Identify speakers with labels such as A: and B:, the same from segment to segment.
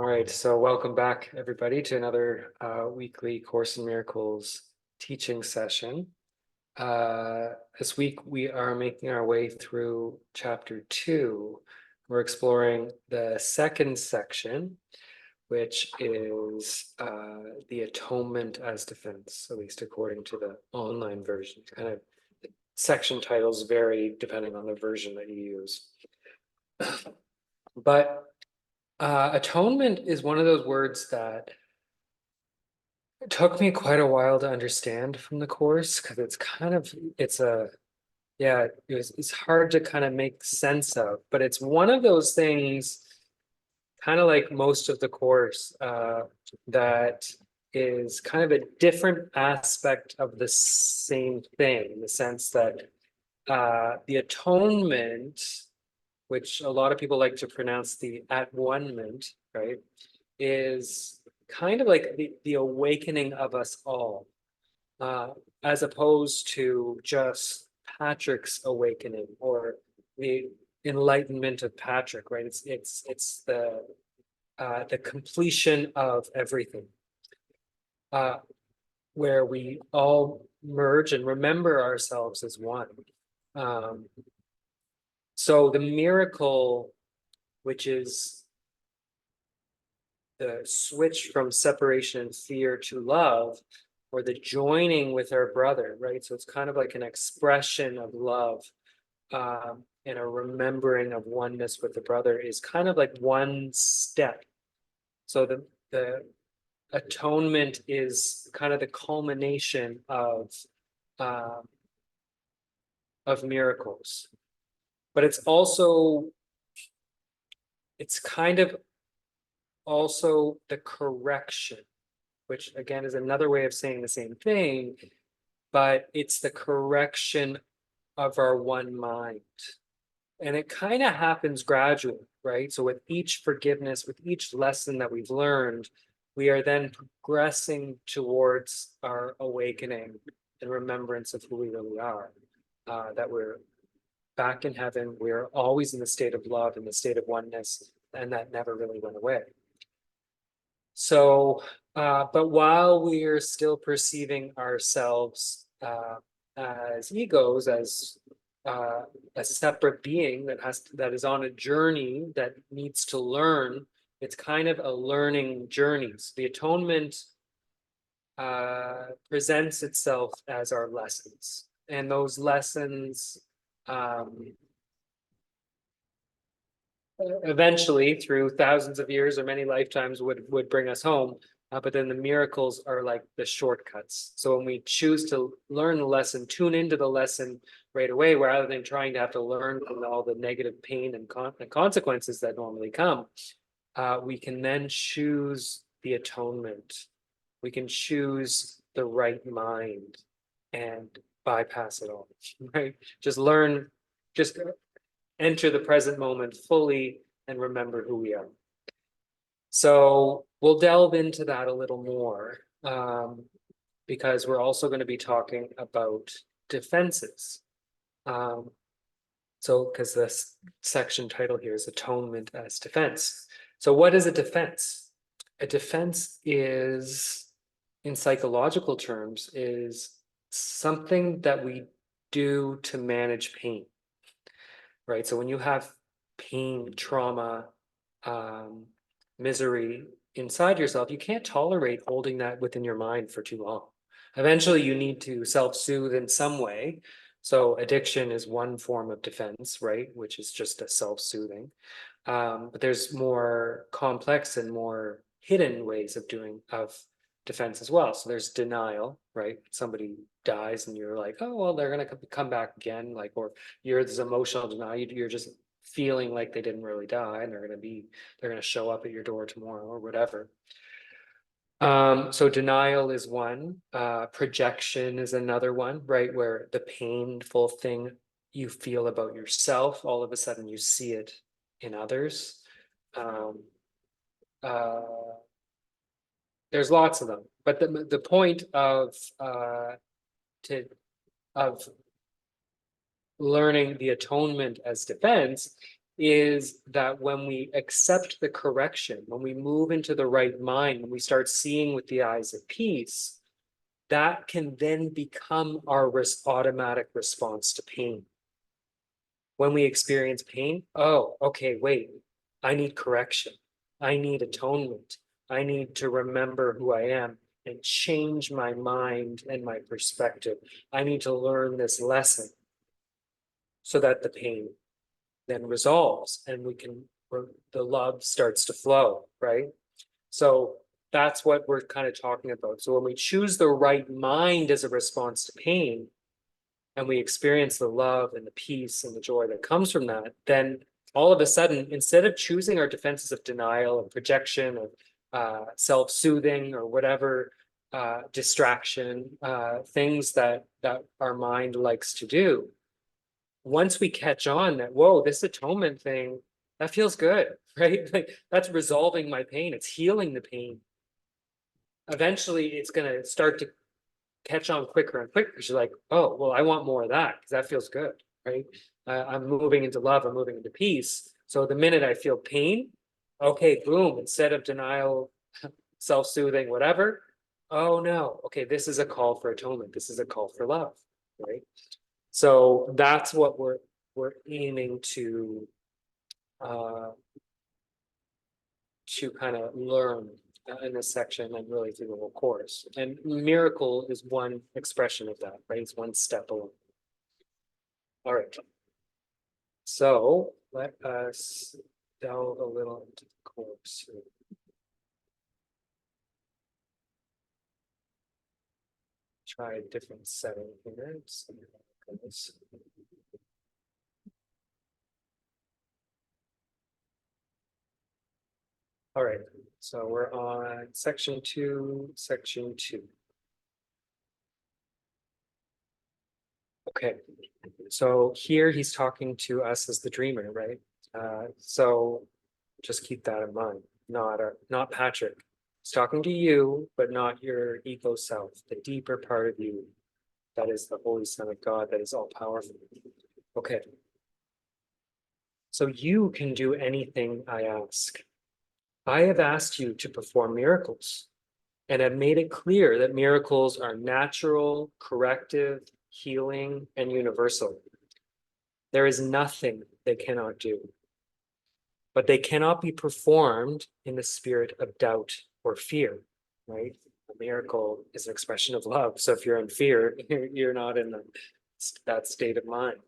A: All right, so welcome back, everybody, to another weekly Course in Miracles teaching session. This week, we are making our way through chapter 2. We're exploring the second section, which is the Atonement as Defense, at least according to the online version. Kind of section titles vary depending on the version that you use. But atonement is one of those words that it took me quite a while to understand from the course because it's hard to kind of make sense of, but it's one of those things, kind of like most of the course, that is kind of a different aspect of the same thing, in the sense that the atonement, which a lot of people like to pronounce the at-one-ment, right, is kind of like the awakening of us all, as opposed to just Patrick's awakening or the enlightenment of Patrick, right? It's the completion of everything, where we all merge and remember ourselves as one. So the miracle, which is the switch from separation and fear to love, or the joining with our brother, right? So it's kind of like an expression of love, and a remembering of oneness with the brother is kind of like one step. So the atonement is kind of the culmination of miracles, but it's kind of also the correction, which again is another way of saying the same thing, but it's the correction of our one mind. And it kind of happens gradually, right? So with each forgiveness, with each lesson that we've learned, we are then progressing towards our awakening and remembrance of who we really are, that we're back in heaven. We're always in the state of love, in the state of oneness, and that never really went away. So, but while we are still perceiving ourselves as egos, as a separate being that is on a journey that needs to learn, it's kind of a learning journey. So the atonement presents itself as our lessons, and those lessons eventually, through thousands of years or many lifetimes, would bring us home. But then the miracles are like the shortcuts. So when we choose to learn the lesson, tune into the lesson right away, rather than trying to have to learn from all the negative pain and consequences that normally come, we can then choose the atonement. We can choose the right mind and bypass it all, right? Just enter the present moment fully and remember who we are. So we'll delve into that a little more, because we're also going to be talking about defenses. Because this section title here is Atonement as Defense. So what is a defense? A defense is, in psychological terms, is something that we do to manage pain. Right. So when you have pain, trauma, misery inside yourself, you can't tolerate holding that within your mind for too long. Eventually, you need to self-soothe in some way. So addiction is one form of defense, right? Which is just a self-soothing. But there's more complex and more hidden ways of defense as well. So there's denial, right? Somebody dies and you're like, oh, well, they're going to come back again. Like, or you're this emotional denial. You're just feeling like they didn't really die and they're going to show up at your door tomorrow or whatever. So denial is one. Projection is another one, right? Where the painful thing you feel about yourself, all of a sudden you see it in others. There's lots of them, but the point of learning the atonement as defense is that when we accept the correction, when we move into the right mind, when we start seeing with the eyes of peace, that can then become our automatic response to pain. When we experience pain, oh, okay, wait, I need correction. I need atonement. I need to remember who I am and change my mind and my perspective. I need to learn this lesson so that the pain then resolves and the love starts to flow, right? So that's what we're kind of talking about. So when we choose the right mind as a response to pain, and we experience the love and the peace and the joy that comes from that, then all of a sudden, instead of choosing our defenses of denial and projection or self-soothing or whatever distraction, things that our mind likes to do, once we catch on that, whoa, this atonement thing, that feels good, right? Like that's resolving my pain. It's healing the pain. Eventually, it's going to start to catch on quicker and quicker because you're like, oh, well, I want more of that because that feels good, right? I'm moving into love, I'm moving into peace. So the minute I feel pain, okay, boom, instead of denial, self-soothing, whatever, oh no, okay, this is a call for atonement. This is a call for love, right? So that's what we're aiming uh, to kind of learn in this section and really through the whole course. And miracle is one expression of that, right? It's one step along. All right. So let us delve a little into the course. Try a different setting here. All right, so we're on section 2, section 2. Okay, so here he's talking to us as the dreamer, right? So just keep that in mind. Not Patrick. He's talking to you, but not your ego self, the deeper part of you that is the Holy Son of God, that is all powerful. Okay. So you can do anything I ask. I have asked you to perform miracles and have made it clear that miracles are natural, corrective, healing, and universal. There is nothing they cannot do, but they cannot be performed in the spirit of doubt or fear, right? A miracle is an expression of love. So if you're in fear, you're not in that state of mind.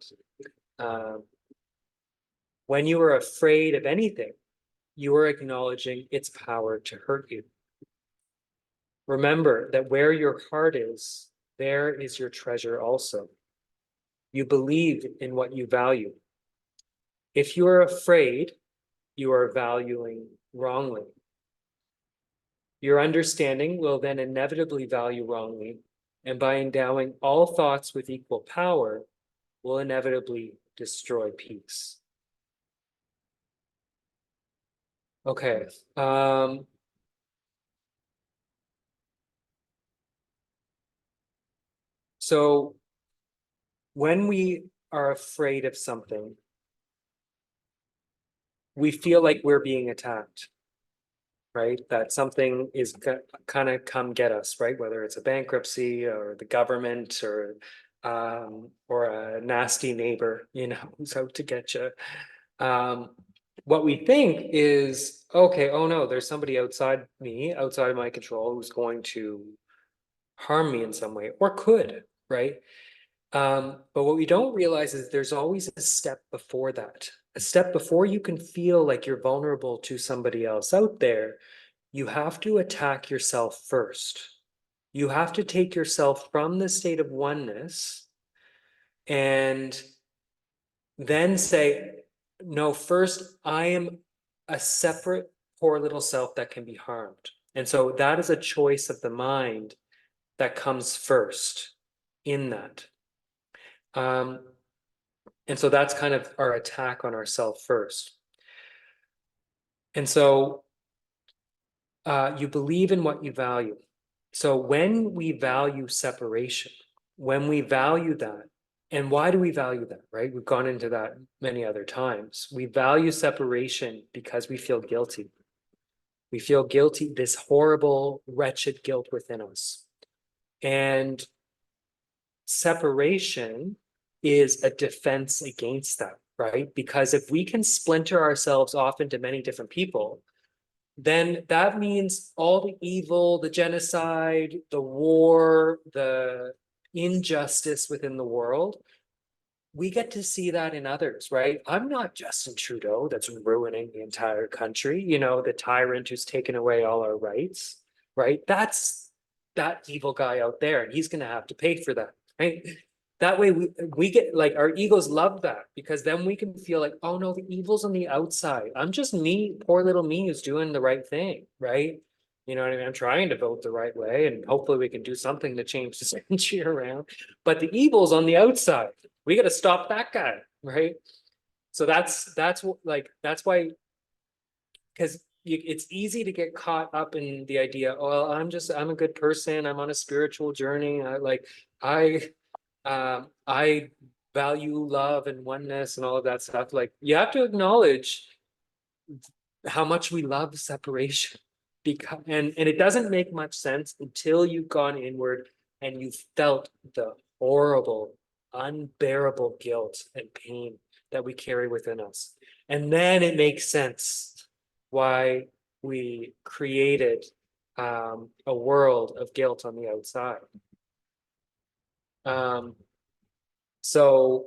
A: When you are afraid of anything, you are acknowledging its power to hurt you. Remember that where your heart is, there is your treasure also. You believe in what you value. If you are afraid, you are valuing wrongly. Your understanding will then inevitably value wrongly, and by endowing all thoughts with equal power, will inevitably destroy peace. Okay. So when we are afraid of something, we feel like we're being attacked, right? That something is kind of come get us, right? Whether it's a bankruptcy or the government or a nasty neighbor, who's out to get you. What we think is, okay, oh no, there's somebody outside me, outside of my control, who's going to harm me in some way, or could, right? But what we don't realize is there's always a step before that. A step before you can feel like you're vulnerable to somebody else out there, you have to attack yourself first. You have to take yourself from the state of oneness and then say, no, first, I am a separate poor little self that can be harmed. And so that is a choice of the mind that comes first in that. And so that's kind of our attack on ourselves first. And so you believe in what you value. So when we value separation, when we value that, And why do we value that, right? We've gone into that many other times. We value separation because we feel guilty. We feel guilty, this horrible, wretched guilt within us. And separation is a defense against that, right? Because if we can splinter ourselves off into many different people, then that means all the evil, the genocide, the war, the injustice within the world, we get to see that in others, right? I'm not Justin Trudeau that's ruining the entire country, the tyrant who's taken away all our rights, right? That's that evil guy out there, and he's going to have to pay for that, right? That way we get like our egos love that because then we can feel like, oh no, the evil's on the outside. I'm just me, poor little me who's doing the right thing, right? You know what I mean? I'm trying to vote the right way, and hopefully we can do something to change the century around. But the evil's on the outside. We got to stop that guy, right? So that's why, because it's easy to get caught up in the idea, oh, well, I'm a good person, I'm on a spiritual journey, I value love and oneness and all of that stuff. Like, you have to acknowledge how much we love separation, because and it doesn't make much sense until you've gone inward and you've felt the horrible, unbearable guilt and pain that we carry within us. And then it makes sense why we created a world of guilt on the outside. So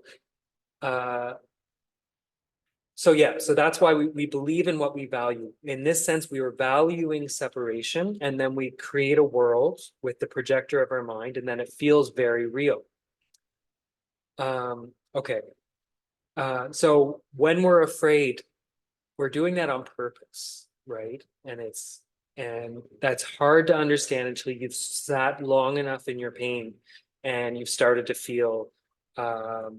A: that's why we believe in what we value. In this sense, we were valuing separation, and then we create a world with the projector of our mind, and then it feels very real. Okay. So when we're afraid, we're doing that on purpose, right? And that's hard to understand until you've sat long enough in your pain and you've started to feel how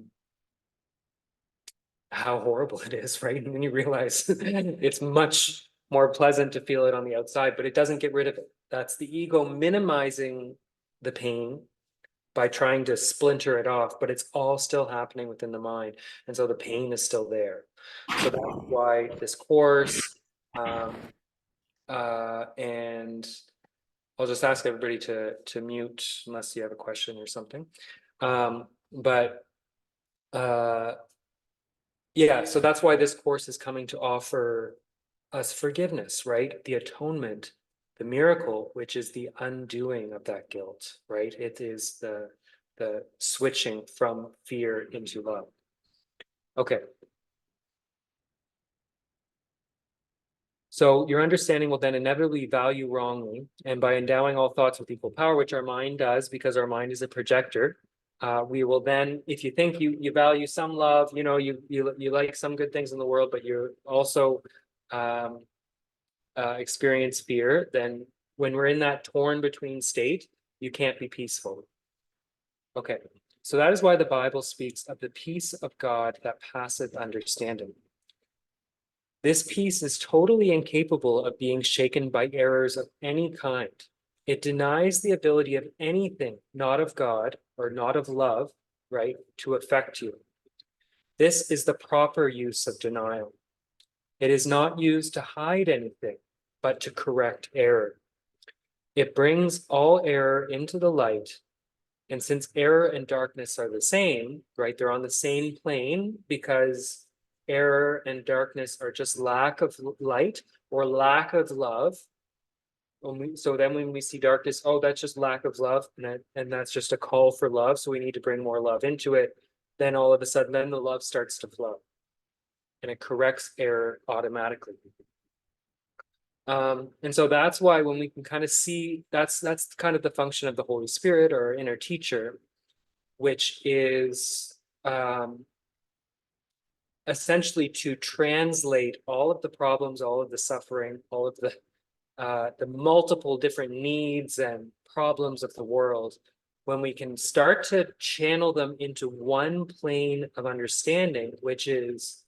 A: horrible it is, right? And then you realize it's much more pleasant to feel it on the outside, but it doesn't get rid of it. That's the ego minimizing the pain by trying to splinter it off, but it's all still happening within the mind. And so the pain is still there. So that's why this course, and I'll just ask everybody to mute unless you have a question or something. Yeah, so that's why this course is coming to offer us forgiveness, right? The atonement, the miracle, which is the undoing of that guilt, right? It is the switching from fear into love. Okay. So your understanding will then inevitably value wrongly, and by endowing all thoughts with equal power, which our mind does, because our mind is a projector, we will then, if you think you value some love, you like some good things in the world, but you're also experience fear, then when we're in that torn between state, you can't be peaceful. Okay, so that is why the Bible speaks of the peace of God that passeth understanding. This peace is totally incapable of being shaken by errors of any kind. It denies the ability of anything not of God or not of love, right, to affect you. This is the proper use of denial. It is not used to hide anything, but to correct error. It brings all error into the light. And since error and darkness are the same, right, they're on the same plane, because error and darkness are just lack of light or lack of love. So then when we see darkness, oh, that's just lack of love, and that's just a call for love, so we need to bring more love into it. Then all of a sudden, then the love starts to flow, and it corrects error automatically. And so that's why when we can kind of see, that's kind of the function of the Holy Spirit or our inner teacher, which is essentially to translate all of the problems, all of the suffering, all of the multiple different needs and problems of the world. When we can start to channel them into one plane of understanding, which is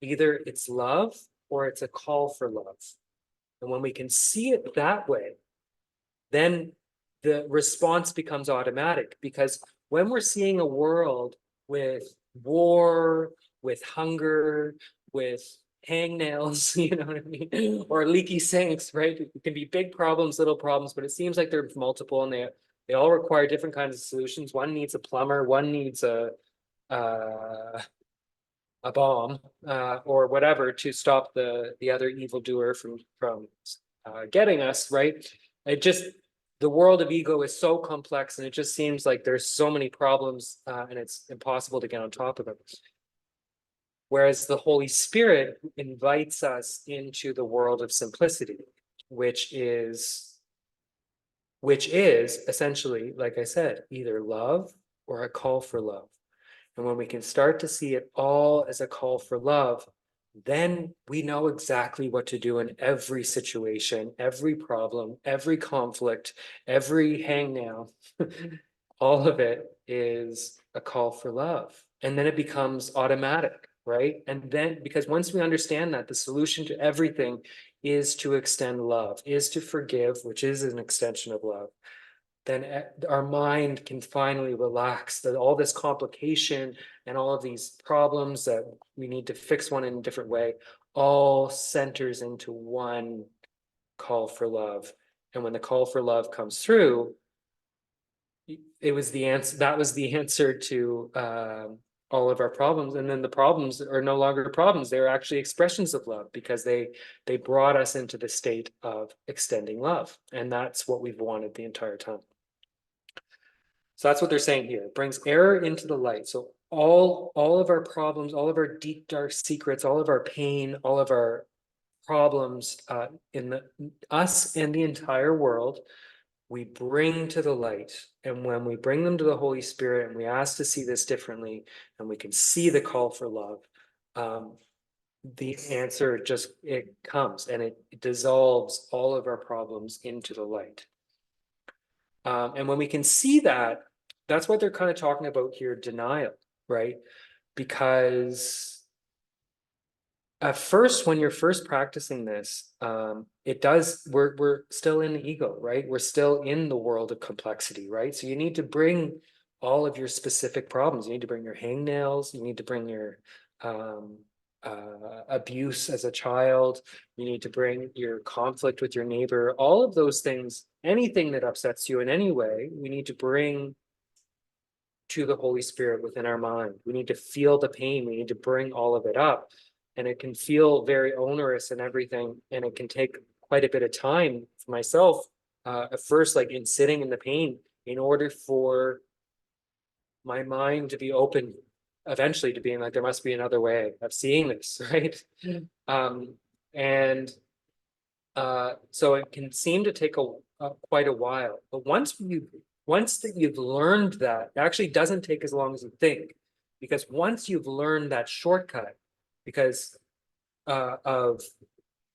A: either it's love or it's a call for love. And when we can see it that way, then the response becomes automatic, because when we're seeing a world with war, with hunger, with hangnails, you know what I mean? Or leaky sinks, right? It can be big problems, little problems, but it seems like they're multiple and they all require different kinds of solutions. One needs a plumber, one needs uh, a bomb, or whatever to stop the other evildoer from getting us, right? It just the world of ego is so complex, and it just seems like there's so many problems, and it's impossible to get on top of them. Whereas the Holy Spirit invites us into the world of simplicity, which is essentially, like I said, either love or a call for love. And when we can start to see it all as a call for love, then we know exactly what to do in every situation, every problem, every conflict, every hangnail. All of it is a call for love. And then it becomes automatic, right? And then, because once we understand that the solution to everything is to extend love, is to forgive, which is an extension of love, then our mind can finally relax. That all this complication and all of these problems that we need to fix one in a different way all centers into one call for love. And when the call for love comes through, it was the answer. That was the answer to all of our problems. And then the problems are no longer problems. They're actually expressions of love, because they brought us into the state of extending love. And that's what we've wanted the entire time. So that's what they're saying here. It brings error into the light. So all of our problems, all of our deep, dark secrets, all of our pain, all of our problems in us and the entire world, we bring to the light. And when we bring them to the Holy Spirit and we ask to see this differently, and we can see the call for love, the answer just, it comes, and it dissolves all of our problems into the light. And when we can see that, that's what they're kind of talking about here, denial, right? Because at first, when you're first practicing this, we're still in the ego, right? We're still in the world of complexity, right? So you need to bring all of your specific problems. You need to bring your hangnails, you need to bring your abuse as a child, you need to bring your conflict with your neighbor, all of those things, anything that upsets you in any way, we need to bring to the Holy Spirit within our mind. We need to feel the pain. We need to bring all of it up. And it can feel very onerous and everything. And it can take quite a bit of time for myself, at first, like in sitting in the pain, in order for my mind to be open eventually to being like, there must be another way of seeing this, right? And so it can seem to take quite a while. But once that you've learned that, it actually doesn't take as long as you think, because once you've learned that shortcut, because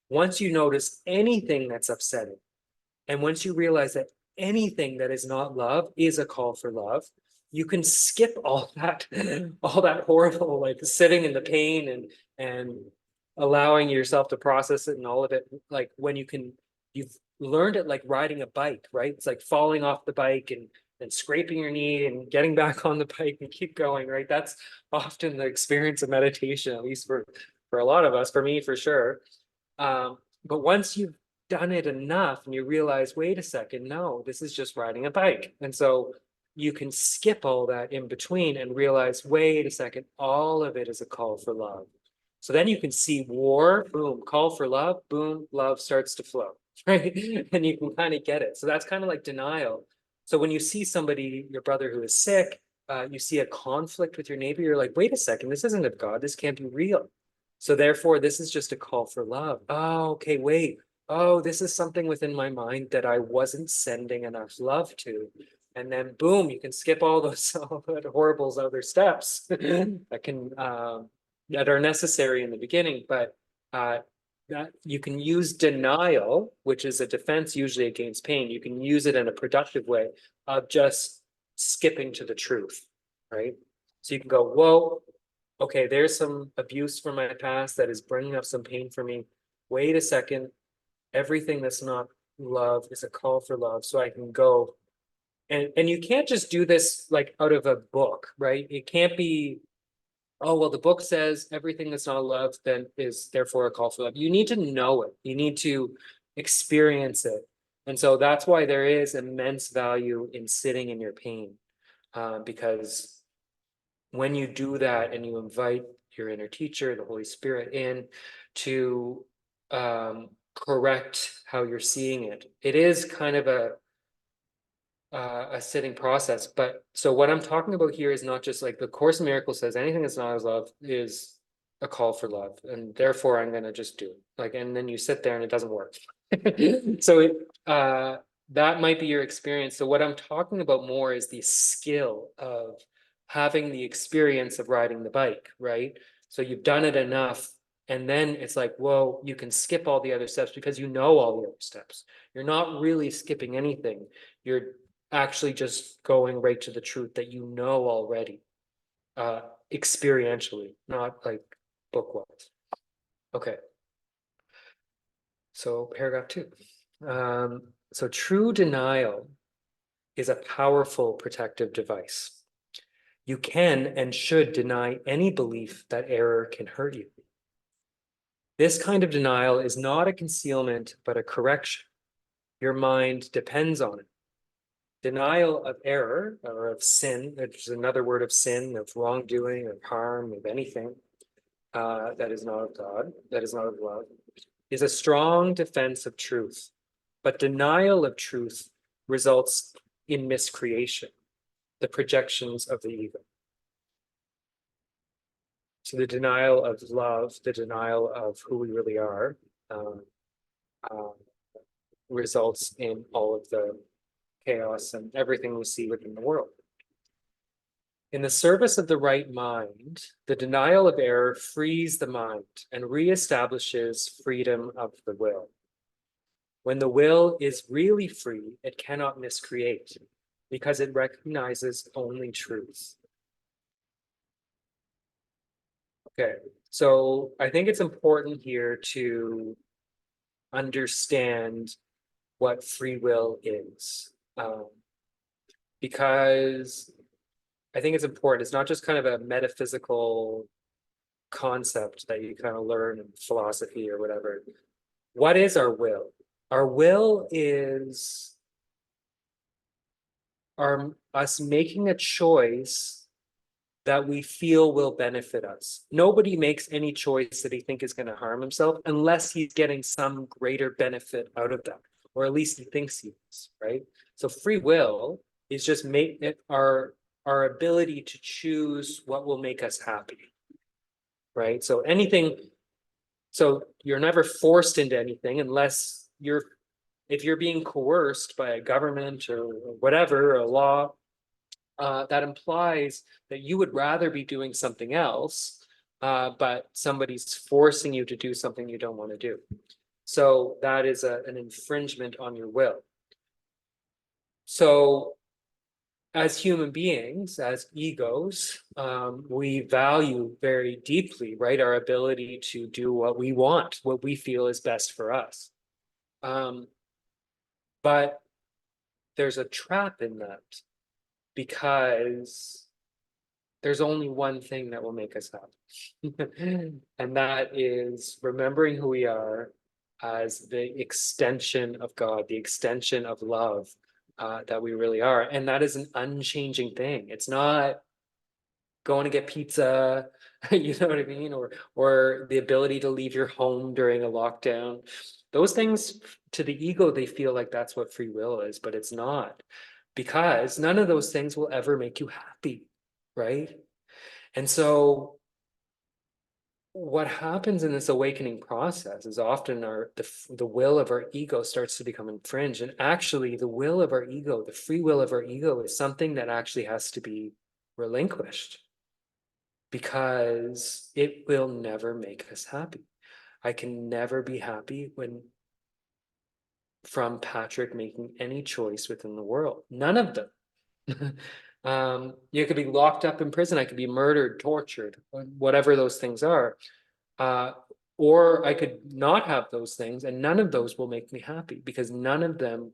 A: once you notice anything that's upsetting, and once you realize that anything that is not love is a call for love, you can skip all that horrible, like sitting in the pain and allowing yourself to process it and all of it. Like when you've learned it like riding a bike, right? It's like falling off the bike and scraping your knee and getting back on the bike and keep going, right? That's often the experience of meditation, at least for a lot of us, for me, for sure. But once you've done it enough and you realize, wait a second, no, this is just riding a bike. And so you can skip all that in between and realize, wait a second, all of it is a call for love. So then you can see war, boom, call for love, boom, love starts to flow, right? And you can kind of get it. So that's kind of like denial. So when you see somebody, your brother who is sick, you see a conflict with your neighbor, you're like, wait a second, this isn't of God, this can't be real. So therefore, this is just a call for love. Oh, okay, wait. Oh, this is something within my mind that I wasn't sending enough love to. And then boom, you can skip all those horrible other steps that can that are necessary in the beginning, but that you can use denial, which is a defense usually against pain. You can use it in a productive way of just skipping to the truth, right? So you can go, whoa, okay, there's some abuse from my past that is bringing up some pain for me. Wait a second, everything that's not love is a call for love. So I can go And you can't just do this like out of a book, right? It can't be, oh, well, the book says everything that's not love then is therefore a call for love. You need to know it. You need to experience it. And so that's why there is immense value in sitting in your pain. Because when you do that and you invite your inner teacher, the Holy Spirit, in to correct how you're seeing it, it is kind of a sitting process. But so what I'm talking about here is not just like the Course in Miracles says anything that's not as love is a call for love, and therefore I'm gonna just do it. Like, and then you sit there and it doesn't work. So that might be your experience. So what I'm talking about more is the skill of having the experience of riding the bike, right? So you've done it enough, and then it's like, whoa, you can skip all the other steps because you know all the other steps. You're not really skipping anything. You're actually just going right to the truth that you know already, experientially, not like book-wise. Okay. So paragraph 2. So true denial is a powerful protective device. You can and should deny any belief that error can hurt you. This kind of denial is not a concealment, but a correction. Your mind depends on it. Denial of error or of sin, which is another word of sin, of wrongdoing, of harm, of anything that is not of God, that is not of love, is a strong defense of truth. But denial of truth results in miscreation, the projections of the ego. So the denial of love, the denial of who we really are, um, uh, results in all of the chaos and everything we see within the world. In the service of the right mind, the denial of error frees the mind and reestablishes freedom of the will. When the will is really free, it cannot miscreate because it recognizes only truth. Okay, so I think it's important here to understand what free will is, because I think it's important. It's not just kind of a metaphysical concept that you kind of learn in philosophy or whatever. What is our will? Our will is us making a choice that we feel will benefit us. Nobody makes any choice that he think is going to harm himself unless he's getting some greater benefit out of that, or at least he thinks he is, right? So free will is just our ability to choose what will make us happy, right? So you're never forced into anything unless if you're being coerced by a government or whatever, a law, that implies that you would rather be doing something else, but somebody's forcing you to do something you don't want to do. So that is an infringement on your will. So as human beings, as egos, we value very deeply, right, our ability to do what we want, what we feel is best for us. But there's a trap in that, because there's only one thing that will make us happy. And that is remembering who we are as the extension of God, the extension of love, that we really are. And that is an unchanging thing. It's not going to get pizza, you know what I mean? Or the ability to leave your home during a lockdown. Those things, to the ego, they feel like that's what free will is, but it's not, because none of those things will ever make you happy, right? And so what happens in this awakening process is often the will of our ego starts to become infringed. And actually the will of our ego, the free will of our ego, is something that actually has to be relinquished, because it will never make us happy. I can never be happy from Patrick making any choice within the world. None of them. You could be locked up in prison. I could be murdered, tortured, whatever those things are. Or I could not have those things, and none of those will make me happy, because none of them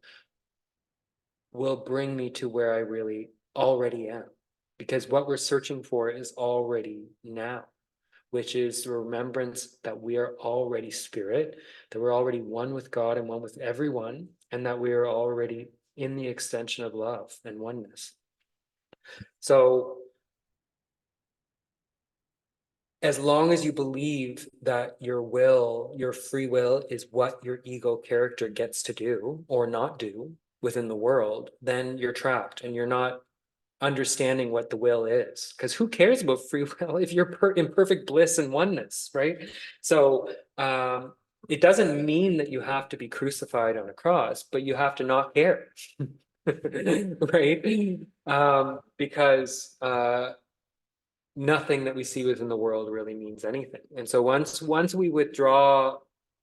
A: will bring me to where I really already am. Because what we're searching for is already now, which is the remembrance that we are already spirit, that we're already one with God and one with everyone, and that we are already in the extension of love and oneness. So as long as you believe that your will, your free will, is what your ego character gets to do or not do within the world, then you're trapped and you're not understanding what the will is. Because who cares about free will if you're in perfect bliss and oneness, right? So it doesn't mean that you have to be crucified on a cross, but you have to not care. Right? Because nothing that we see within the world really means anything. And so once we withdraw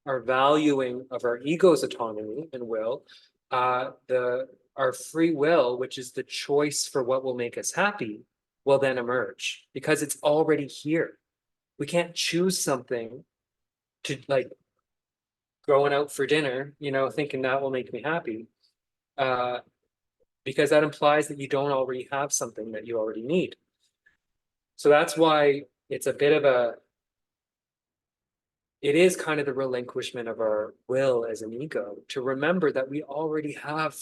A: our valuing of our ego's autonomy and will, our free will, which is the choice for what will make us happy, will then emerge because it's already here. We can't choose something to like going out for dinner, thinking that will make me happy. Because that implies that you don't already have something that you already need. So that's why it's a bit of it is kind of the relinquishment of our will as an ego to remember that we already have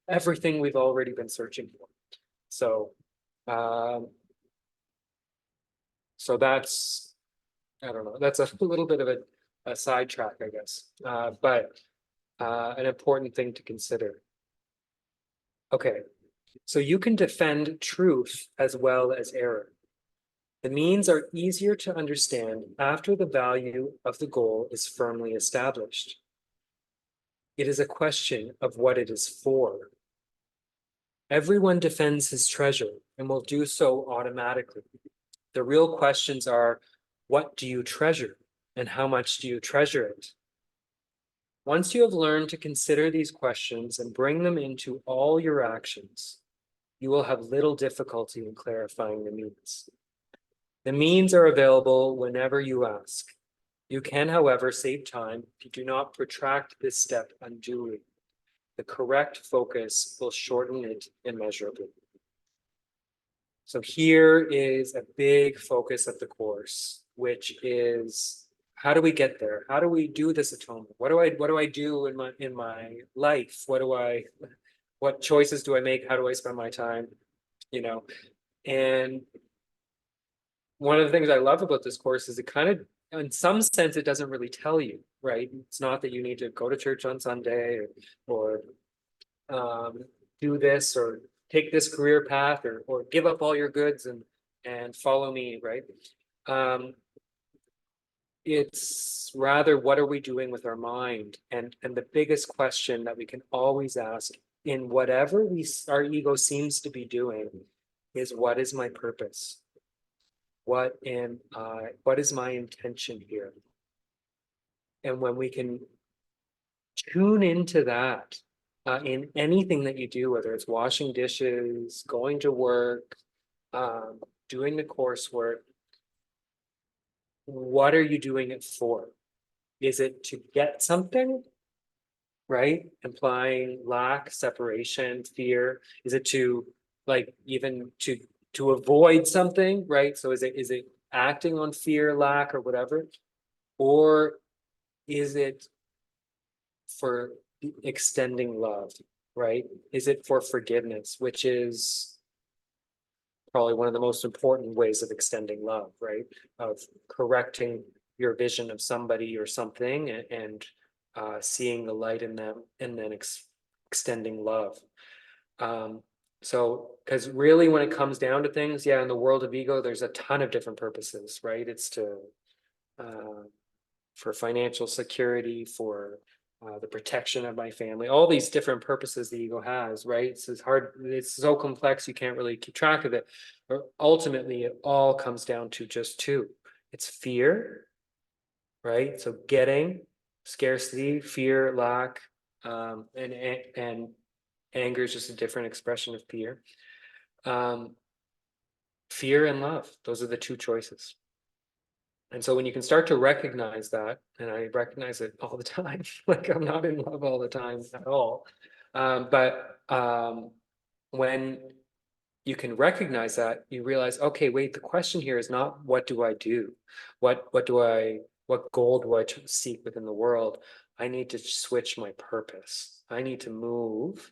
A: everything we've already been searching for. So, so that's, I don't know, that's a little bit of a sidetrack, I guess, but an important thing to consider. Okay, so you can defend truth as well as error. The means are easier to understand after the value of the goal is firmly established. It is a question of what it is for. Everyone defends his treasure and will do so automatically. The real questions are, what do you treasure and how much do you treasure it? Once you have learned to consider these questions and bring them into all your actions, you will have little difficulty in clarifying the means. The means are available whenever you ask. You can, however, save time if you do not protract this step unduly. The correct focus will shorten it immeasurably. So here is a big focus of the course, which is how do we get there? How do we do this atonement? What do I do in my life? What choices do I make? How do I spend my time? And one of the things I love about this course is it kind of, in some sense, it doesn't really tell you, right? It's not that you need to go to church on Sunday or do this or take this career path or give up all your goods and follow me, right? It's rather, what are we doing with our mind? And the biggest question that we can always ask in whatever our ego seems to be doing is, what is my purpose? What is my intention here? And when we can tune into that in anything that you do, whether it's washing dishes, going to work, doing the coursework, what are you doing it for? Is it to get something, right? Implying lack, separation, fear. Is it to even to avoid something, right? So is it acting on fear, lack, or whatever? Or is it for extending love, right? Is it for forgiveness, which is probably one of the most important ways of extending love, right? Of correcting your vision of somebody or something and seeing the light in them and then extending love. So, because really when it comes down to things, yeah, in the world of ego, there's a ton of different purposes, right? It's for financial security, for the protection of my family, all these different purposes the ego has, right? It's so complex, you can't really keep track of it. But ultimately, it all comes down to just two. It's fear, right? So getting, scarcity, fear, lack, and anger is just a different expression of fear. Fear and love, those are the two choices. And so when you can start to recognize that, and I recognize it all the time, like I'm not in love all the time at all, But when you can recognize that, you realize, okay, wait, the question here is not what do I do? What goal do I seek within the world? I need to switch my purpose. I need to move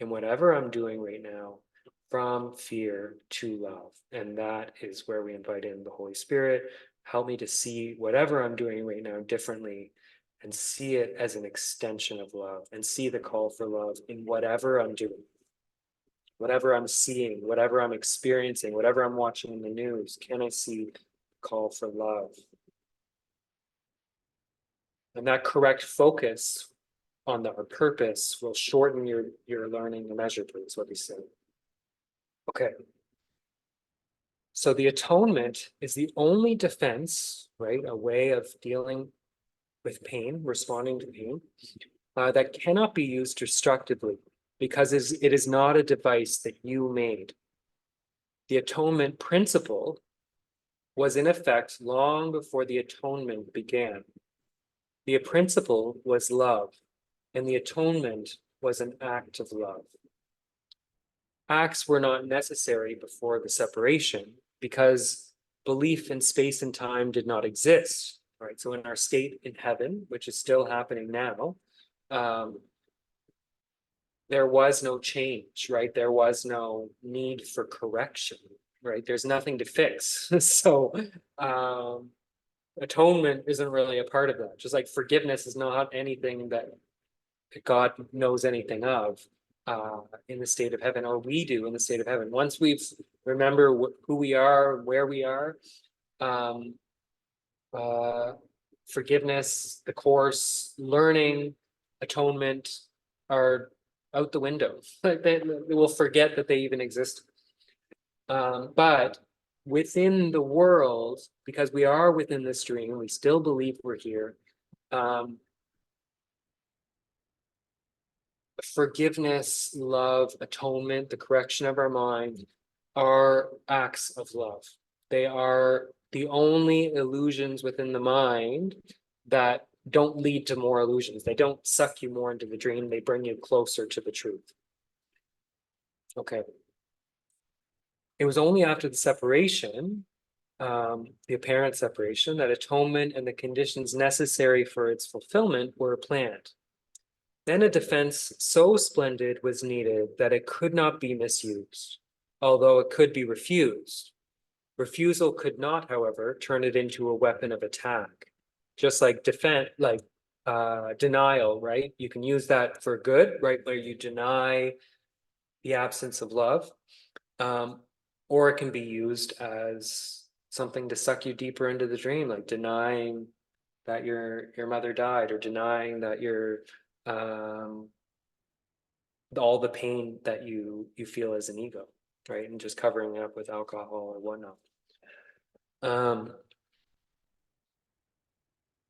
A: in whatever I'm doing right now from fear to love. And that is where we invite in the Holy Spirit. Help me to see whatever I'm doing right now differently and see it as an extension of love and see the call for love in whatever I'm doing, whatever I'm seeing, whatever I'm experiencing, whatever I'm watching in the news. Can I see the call for love? And that correct focus on our purpose will shorten your learning immeasurably, is what he's saying. Okay. So the atonement is the only defense, right? A way of dealing with pain, responding to pain, that cannot be used destructively because it is not a device that you made. The atonement principle was in effect long before the atonement began. The principle was love, and the atonement was an act of love. Acts were not necessary before the separation because belief in space and time did not exist, right? So in our state in heaven, which is still happening now, there was no change, right? There was no need for correction, right? There's nothing to fix. So atonement isn't really a part of that. Just like forgiveness is not anything that God knows anything of in the state of heaven, or we do in the state of heaven. Once we've remember who we are, where we are, forgiveness, the course, learning, atonement are out the window. They will forget that they even exist. But within the world, because we are within this dream, we still believe we're here. Forgiveness, love, atonement, the correction of our mind are acts of love. They are the only illusions within the mind that don't lead to more illusions. They don't suck you more into the dream. They bring you closer to the truth. Okay. It was only after the separation, the apparent separation, that atonement and the conditions necessary for its fulfillment were planned. Then a defense so splendid was needed that it could not be misused, although it could be refused. Refusal could not, however, turn it into a weapon of attack. Just like denial, right? You can use that for good, right? Where you deny the absence of love, or it can be used as something to suck you deeper into the dream, like denying that your mother died, or denying that all the pain that you feel as an ego, right? And just covering it up with alcohol or whatnot.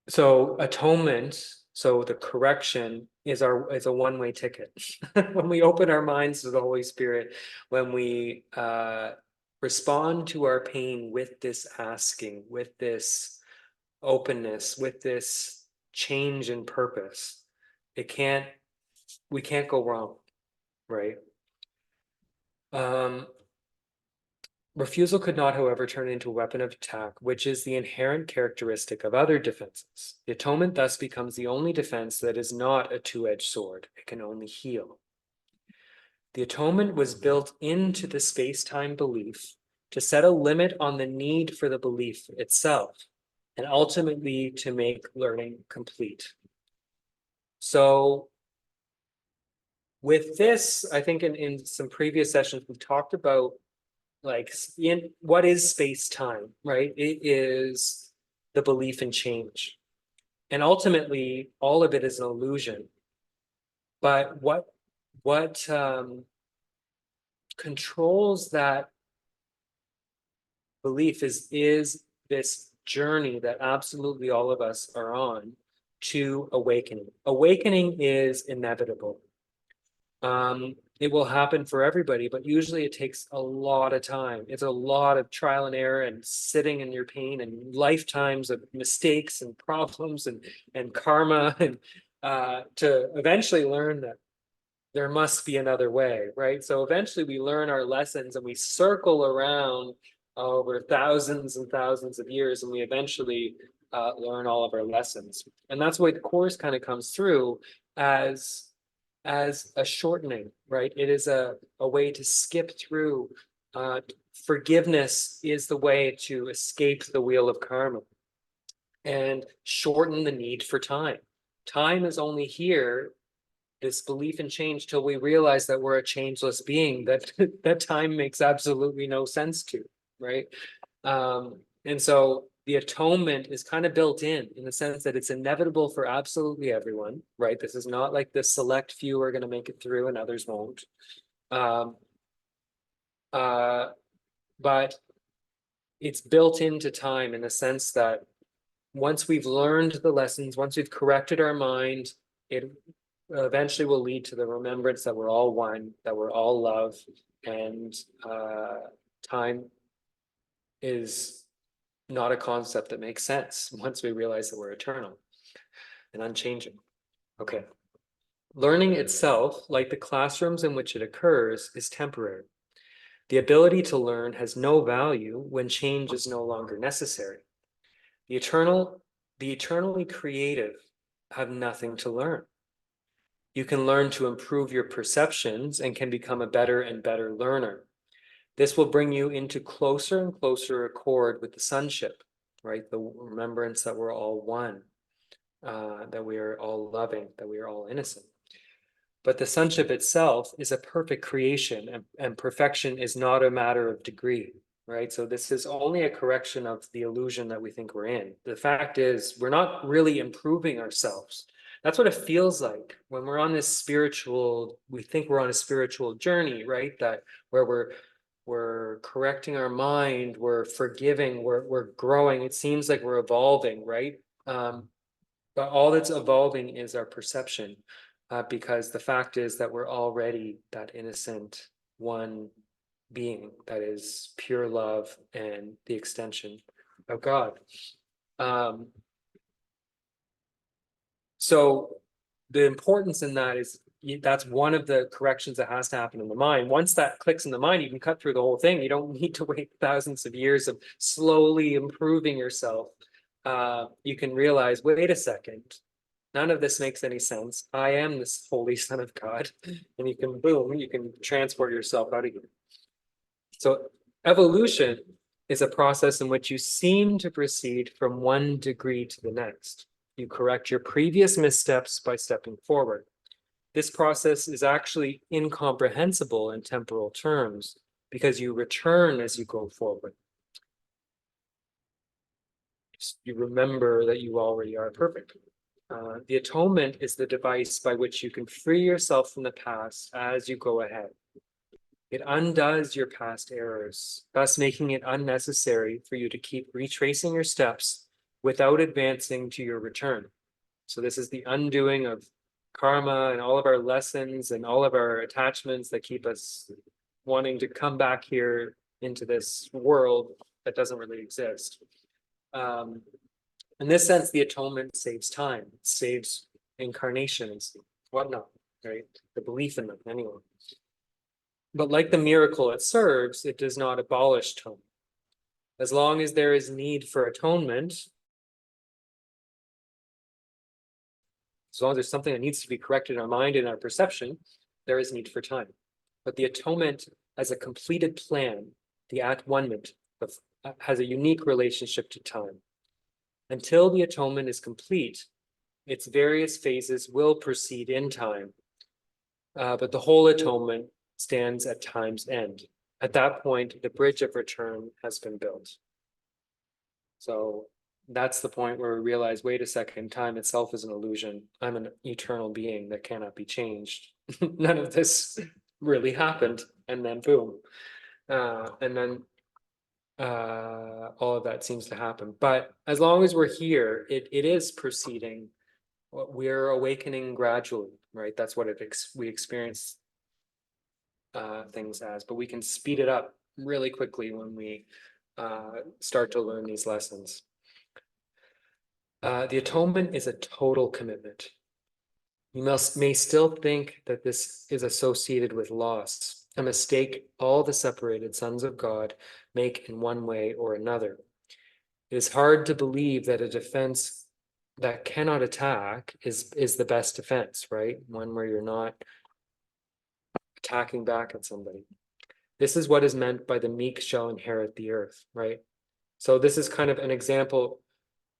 A: So atonement, so the correction is a one-way ticket. When we open our minds to the Holy Spirit, when we respond to our pain with this asking, with this openness, with this change in purpose, we can't go wrong, right? Refusal could not, however, turn into a weapon of attack, which is the inherent characteristic of other defenses. The atonement thus becomes the only defense that is not a two-edged sword. It can only heal. The atonement was built into the space-time belief to set a limit on the need for the belief itself, and ultimately to make learning complete. So with this, I think in some previous sessions, we talked about in what is space-time, right? It is the belief in change. And ultimately, all of it is an illusion. But what controls that belief is this journey that absolutely all of us are on to awakening. Awakening is inevitable. It will happen for everybody, but usually it takes a lot of time. It's a lot of trial and error and sitting in your pain and lifetimes of mistakes and problems and karma and to eventually learn that there must be another way, right? So eventually we learn our lessons and we circle around over thousands and thousands of years, and we eventually learn all of our lessons. And that's why the course kind of comes through as a shortening, right? It is a way to skip through. Forgiveness is the way to escape the wheel of karma and shorten the need for time. Time is only here, this belief in change, till we realize that we're a changeless being, that that time makes absolutely no sense to, right? And so the atonement is kind of built in the sense that it's inevitable for absolutely everyone, right? This is not like the select few are going to make it through and others won't. But it's built into time in the sense that once we've learned the lessons, once we've corrected our mind, it eventually will lead to the remembrance that we're all one, that we're all love, and time is not a concept that makes sense once we realize that we're eternal and unchanging. Okay. Learning itself, like the classrooms in which it occurs, is temporary. The ability to learn has no value when change is no longer necessary. The eternally creative have nothing to learn. You can learn to improve your perceptions and can become a better and better learner. This will bring you into closer and closer accord with the sonship, right? The remembrance that we're all one, that we are all loving, that we are all innocent. But the sonship itself is a perfect creation, and perfection is not a matter of degree, right? So this is only a correction of the illusion that we think we're in. The fact is, we're not really improving ourselves. That's what it feels like when we're on this spiritual, we think we're on a spiritual journey, right? That where we're correcting our mind, we're forgiving, we're growing. It seems like we're evolving, right? But all that's evolving is our perception, because the fact is that we're already that innocent one being that is pure love and the extension of God. So the importance in that is that's one of the corrections that has to happen in the mind. Once that clicks in the mind, you can cut through the whole thing. You don't need to wait thousands of years of slowly improving yourself. You can realize, wait a second, none of this makes any sense. I am this holy son of God. And you can, boom, you can transport yourself out of here. So evolution is a process in which you seem to proceed from one degree to the next. You correct your previous missteps by stepping forward. This process is actually incomprehensible in temporal terms because you return as you go forward. You remember that you already are perfect. The atonement is the device by which you can free yourself from the past as you go ahead. It undoes your past errors, thus making it unnecessary for you to keep retracing your steps without advancing to your return. So this is the undoing of karma and all of our lessons and all of our attachments that keep us wanting to come back here into this world that doesn't really exist. In this sense, the atonement saves time, it saves incarnations, whatnot, right? The belief in them, anyway. But like the miracle it serves, it does not abolish atonement. As long as there is need for atonement, as long as there's something that needs to be corrected in our mind and our perception, there is need for time. But the atonement as a completed plan, the at-one-ment, has a unique relationship to time. Until the atonement is complete, its various phases will proceed in time, but the whole atonement stands at time's end. At that point, the bridge of return has been built. So that's the point where we realize, wait a second, time itself is an illusion. I'm an eternal being that cannot be changed. None of this really happened. And then boom. And then all of that seems to happen. But as long as we're here, it is proceeding. We're awakening gradually, right? That's what we experience things as, but we can speed it up really quickly when we start to learn these lessons. The atonement is a total commitment. You may still think that this is associated with loss, a mistake all the separated sons of God make in one way or another. It is hard to believe that a defense that cannot attack is the best defense, right? One where you're not attacking back at somebody. This is what is meant by the meek shall inherit the earth, right? So this is kind of an example,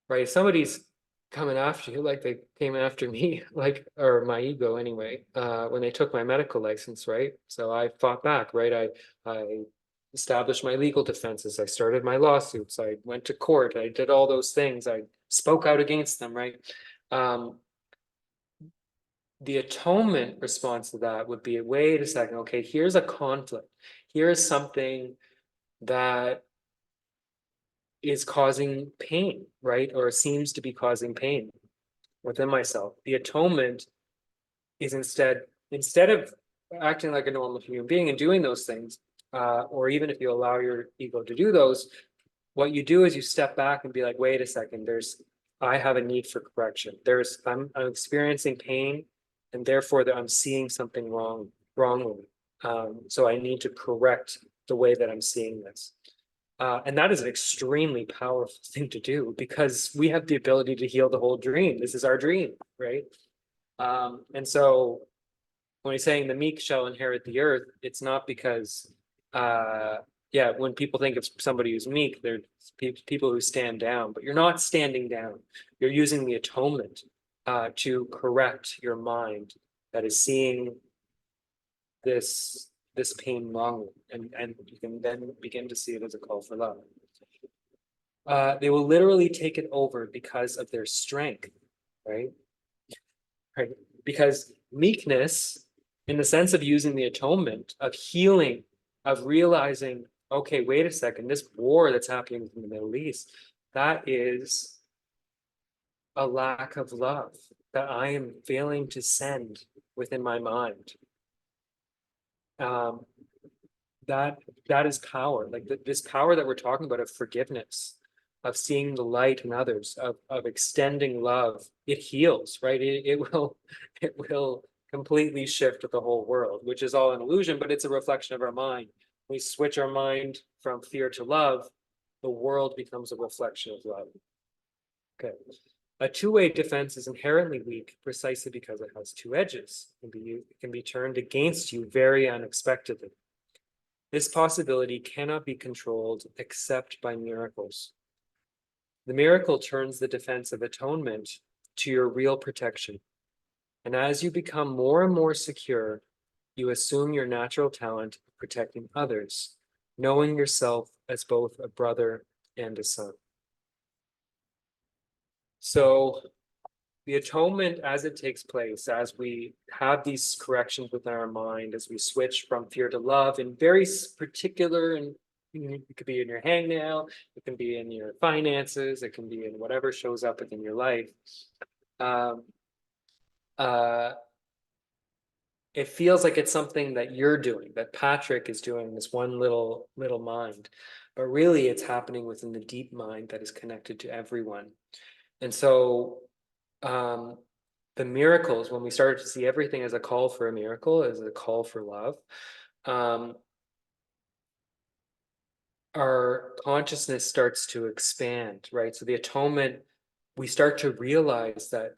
A: right? If somebody's coming after you, like they came after me, like, or my ego anyway, when they took my medical license, right? So I fought back, right? I established my legal defenses. I started my lawsuits. I went to court. I did all those things. I spoke out against them, right? The atonement response to that would be, wait a second, okay, here's a conflict. Here is something that is causing pain, right? Or seems to be causing pain within myself. The atonement is instead of acting like a normal human being and doing those things, or even if you allow your ego to do those, what you do is you step back and be like, wait a second, I have a need for correction. I'm experiencing pain, and therefore that I'm seeing something wrongly. So I need to correct the way that I'm seeing this. And that is an extremely powerful thing to do because we have the ability to heal the whole dream. This is our dream, right? And so when he's saying the meek shall inherit the earth, it's not because, yeah, when people think of somebody who's meek, they're people who stand down, but you're not standing down. You're using the atonement to correct your mind that is seeing this pain wrongly, and you can then begin to see it as a call for love. They will literally take it over because of their strength, right? Right. Because meekness, in the sense of using the atonement, of healing, of realizing, okay, wait a second, this war that's happening in the Middle East, that is a lack of love that I am failing to send within my mind. Um, that is power, like this power that we're talking about of forgiveness, of seeing the light in others, of extending love. It heals, right? It will completely shift the whole world, which is all an illusion, but it's a reflection of our mind. We switch our mind from fear to love, the world becomes a reflection of love. Okay. A two-way defense is inherently weak precisely because it has two edges. It can be turned against you very unexpectedly. This possibility cannot be controlled except by miracles. The miracle turns the defense of atonement to your real protection. And as you become more and more secure, you assume your natural talent of protecting others, knowing yourself as both a brother and a son. So the atonement, as it takes place, as we have these corrections within our mind, as we switch from fear to love in very particular, and it could be in your hangnail, it can be in your finances, it can be in whatever shows up within your life. It feels like it's something that you're doing, that Patrick is doing, this one little mind, but really it's happening within the deep mind that is connected to everyone. And so the miracles, when we started to see everything as a call for a miracle, as a call for love, our consciousness starts to expand, right? So the atonement, we start to realize that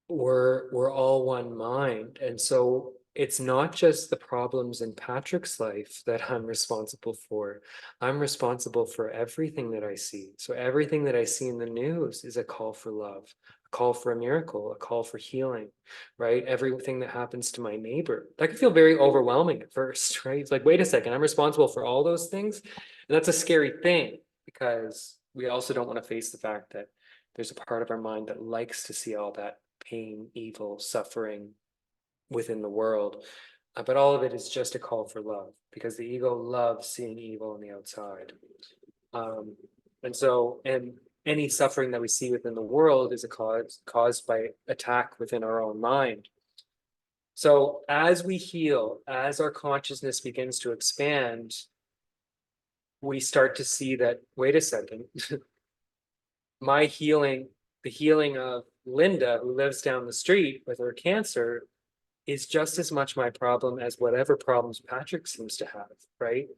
A: we're all one mind. And so it's not just the problems in Patrick's life that I'm responsible for. I'm responsible for everything that I see. So everything that I see in the news is a call for love, a call for a miracle, a call for healing, right? Everything that happens to my neighbor, that can feel very overwhelming at first, right? It's like, wait a second, I'm responsible for all those things. And that's a scary thing because we also don't want to face the fact that there's a part of our mind that likes to see all that pain, evil, suffering within the world. But all of it is just a call for love because the ego loves seeing evil on the outside. And any suffering that we see within the world is caused by attack within our own mind. So as we heal, as our consciousness begins to expand, we start to see that, wait a second, my healing, the healing of Linda, who lives down the street with her cancer, is just as much my problem as whatever problems Patrick seems to have, right?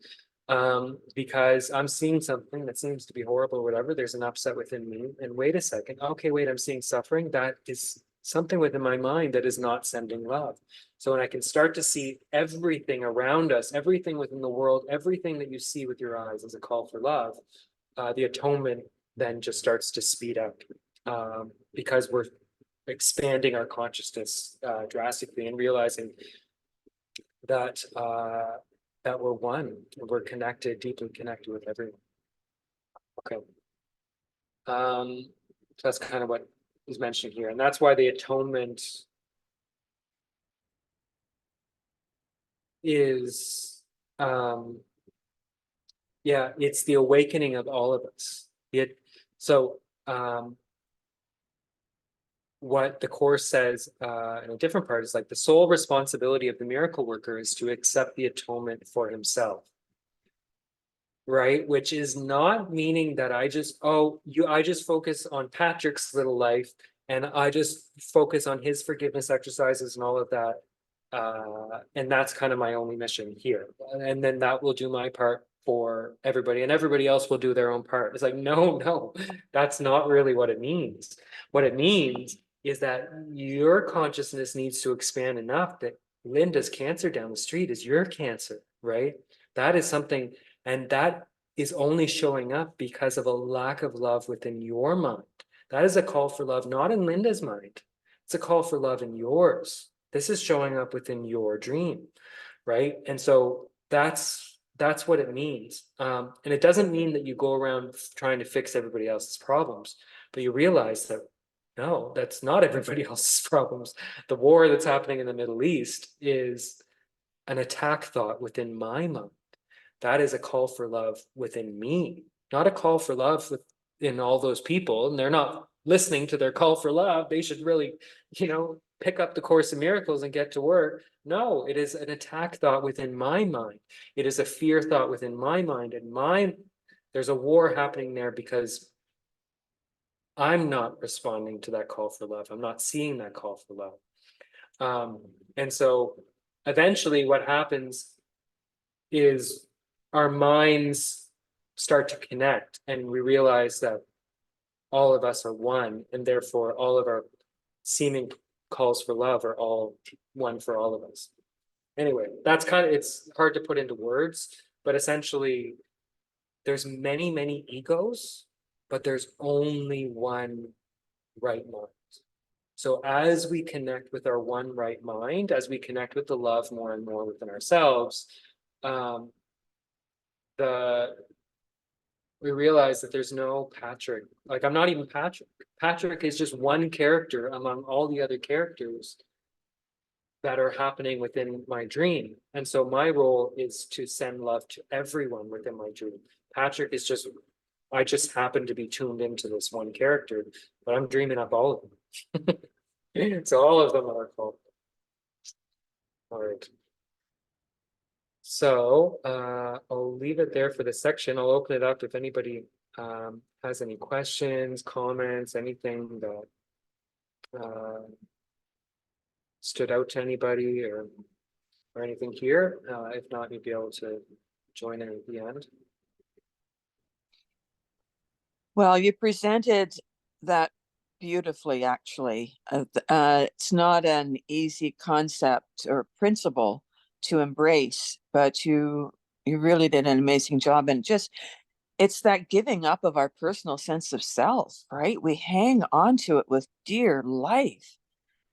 A: Because I'm seeing something that seems to be horrible or whatever. There's an upset within me. And wait a second. Okay, wait, I'm seeing suffering. That is something within my mind that is not sending love. So when I can start to see everything around us, everything within the world, everything that you see with your eyes as a call for love, the atonement then just starts to speed up, because we're expanding our consciousness drastically and realizing that that we're one, we're connected, deeply connected with everyone. Okay. So that's kind of what is mentioned here, and that's why the atonement is, yeah, it's the awakening of all of us. What the Course says in a different part is like the sole responsibility of the miracle worker is to accept the atonement for himself. Right? Which is not meaning that I just focus on Patrick's little life and I just focus on his forgiveness exercises and all of that. And that's kind of my only mission here. And then that will do my part for everybody, and everybody else will do their own part. It's like, no, that's not really what it means. What it means is that your consciousness needs to expand enough that Linda's cancer down the street is your cancer, right? That is something, and that is only showing up because of a lack of love within your mind. That is a call for love, not in Linda's mind. It's a call for love in yours. This is showing up within your dream, right? And so that's what it means. And it doesn't mean that you go around trying to fix everybody else's problems, but you realize that no, that's not everybody else's problems. The war that's happening in the Middle East is an attack thought within my mind. That is a call for love within me, not a call for love within all those people. And they're not listening to their call for love. They should really, pick up the Course in Miracles and get to work. No, it is an attack thought within my mind. It is a fear thought within my mind. And there's a war happening there because I'm not responding to that call for love. I'm not seeing that call for love. And so eventually what happens is our minds start to connect and we realize that all of us are one, and therefore all of our seeming calls for love are all one for all of us. Anyway, it's hard to put into words, but essentially there's many egos, but there's only one right mind. So as we connect with our one right mind, as we connect with the love more and more within ourselves, we realize that there's no Patrick. Like, I'm not even Patrick. Patrick is just one character among all the other characters that are happening within my dream. And so my role is to send love to everyone within my dream. Patrick is I just happen to be tuned into this one character, but I'm dreaming up all of them. So all of them are called. All right. So I'll leave it there for this section. I'll open it up if anybody has any questions, comments, anything that stood out to anybody or anything here. If not, you'd be able to join in at the end.
B: Well, you presented that beautifully, actually. It's not an easy concept or principle to embrace, but you really did an amazing job. And it's that giving up of our personal sense of self, right? We hang on to it with dear life,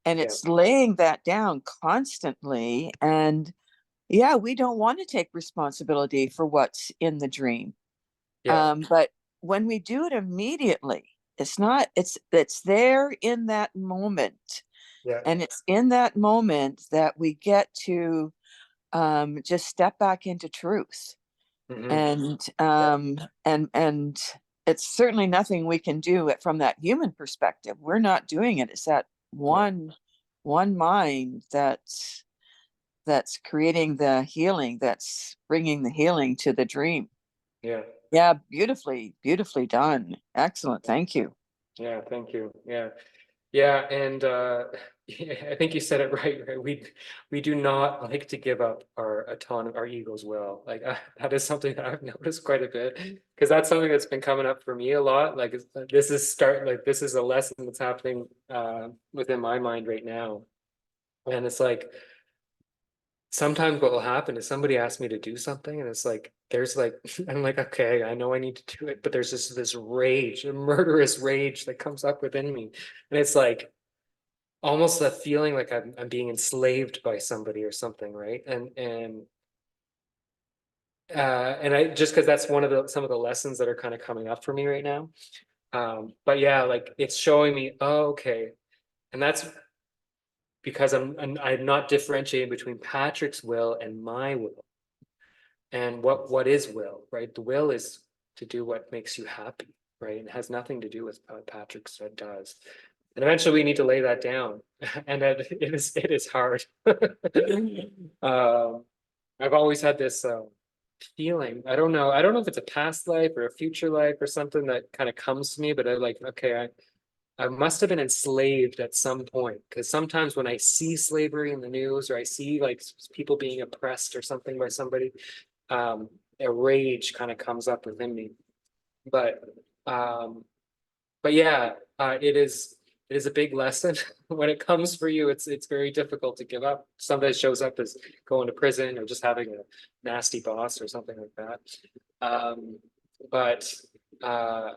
B: and it's laying that down constantly. And yeah, we don't want to take responsibility for what's in the dream. But when we do it immediately, it's there in that moment. And it's in that moment that we get to just step back into truth. And it's certainly nothing we can do from that human perspective. We're not doing it. It's that one mind that's creating the healing, that's bringing the healing to the dream. Yeah, beautifully done. Excellent. Thank you.
A: Yeah, thank you. Yeah. Yeah, and I think you said it right. We do not like to give up our autonomy, our ego's will. Like that is something that I've noticed quite a bit, because that's something that's been coming up for me a lot. Like this is a lesson that's happening within my mind right now, and it's like sometimes what will happen is somebody asks me to do something, and it's like there's like I'm like, okay, I know I need to do it, but there's just this rage, a murderous rage that comes up within me, and it's like almost a feeling like I'm being enslaved by somebody or something, right? And I just because that's one of the some of the lessons that are kind of coming up for me right now. But yeah, like it's showing me, oh, okay, and that's because I'm not differentiating between Patrick's will and my will. And what is will, right? The will is to do what makes you happy, right? It has nothing to do with what Patrick said does. And eventually we need to lay that down. And it is hard. um, I've always had this feeling. I don't know if it's a past life or a future life or something that kind of comes to me, but I like, okay, I must have been enslaved at some point, because sometimes when I see slavery in the news or I see like people being oppressed or something by somebody, um, a rage kind of comes up within me. But um, but yeah, it is a big lesson when it comes for you. It's very difficult to give up. Sometimes it shows up as going to prison or just having a nasty boss or something like that. Um, but uh,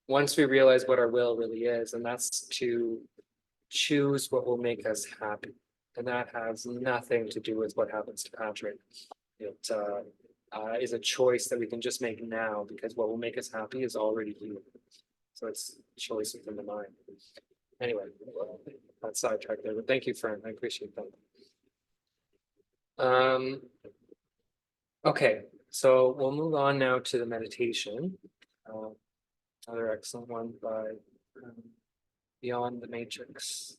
A: once we realize what our will really is, and that's to choose what will make us happy, and that has nothing to do with what happens to Patrick. It is a choice that we can just make now, because what will make us happy is already here. So it's choice within the mind. Anyway, that's sidetracked there, but thank you, friend. I appreciate that. Okay, so we'll move on now to the meditation. Uh, Another excellent one by um, Beyond the Matrix.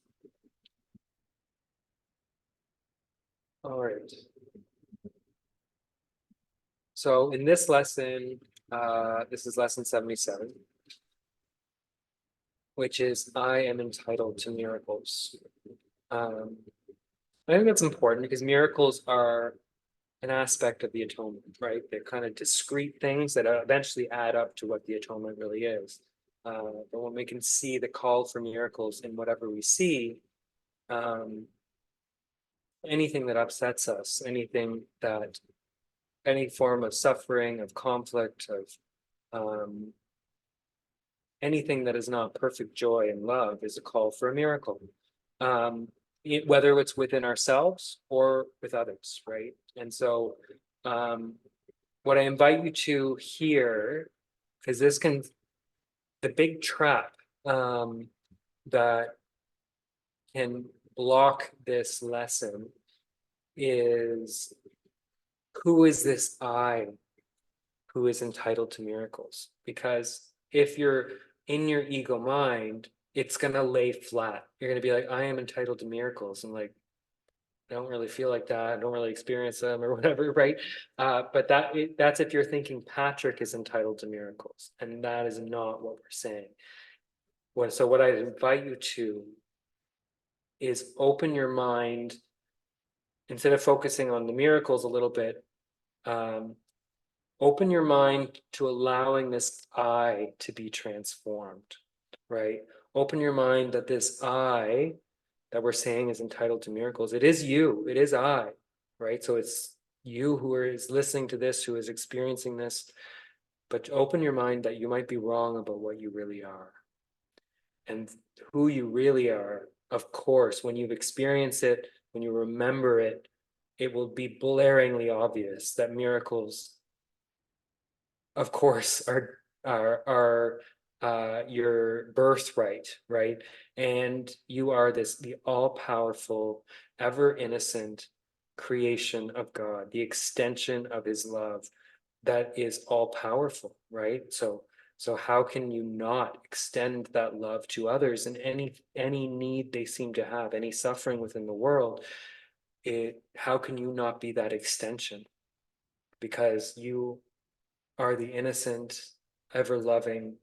A: All right. So in this lesson, this is lesson 77, which is I am entitled to miracles. Um, I think that's important because miracles are an aspect of the atonement, right? They're kind of discrete things that eventually add up to what the atonement really is. But when we can see the call for miracles in whatever we see, um, anything that upsets us, any form of suffering, of conflict, of um, anything that is not perfect joy and love is a call for a miracle. Um, Whether it's within ourselves or with others, right? And so um, what I invite you to here, because the big trap that can block this lesson is, who is this I who is entitled to miracles? Because if you're in your ego mind, it's going to lay flat. You're going to be like, I am entitled to miracles. And like, I don't really feel like that. I don't really experience them or whatever, right? But that's if you're thinking Patrick is entitled to miracles, and that is not what we're saying. So what I invite you to is open your mind, instead of focusing on the miracles a little bit. Um, Open your mind to allowing this I to be transformed, right? Open your mind that this I that we're saying is entitled to miracles, it is you, it is I, right? So it's you who is listening to this, who is experiencing this, but open your mind that you might be wrong about what you really are. And who you really are, of course, when you've experienced it, when you remember it, it will be blaringly obvious that miracles, of course, are your birthright, right? And you are the all-powerful, ever innocent creation of God, the extension of his love that is all powerful, right? So how can you not extend that love to others in any need they seem to have, any suffering within the world? How can you not be that extension? Because you are the innocent, ever loving,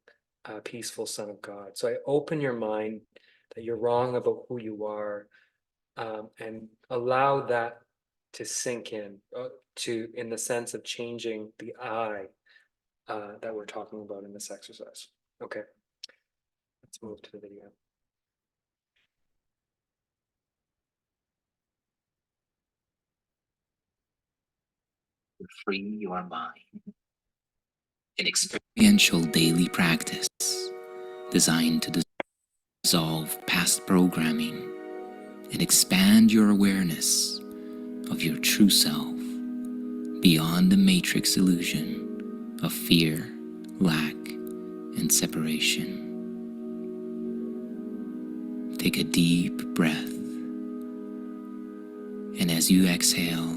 A: peaceful Son of God. So I open your mind that you're wrong about who you are, and allow that to sink in, in the sense of changing the I that we're talking about in this exercise. Okay, let's move to the video.
C: Free your mind. An experiential daily practice designed to dissolve past programming and expand your awareness of your true self beyond the matrix illusion of fear, lack, and separation. Take a deep breath, and as you exhale,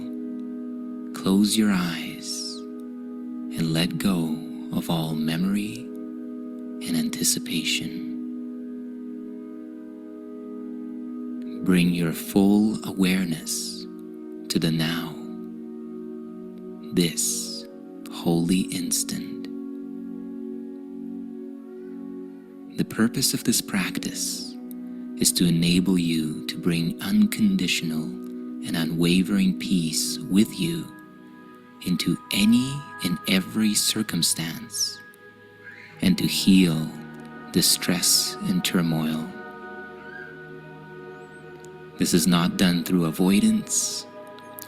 C: close your eyes and let go of all memory and anticipation. Bring your full awareness to the now, this holy instant. The purpose of this practice is to enable you to bring unconditional and unwavering peace with you into any and every circumstance, and to heal distress and turmoil. This is not done through avoidance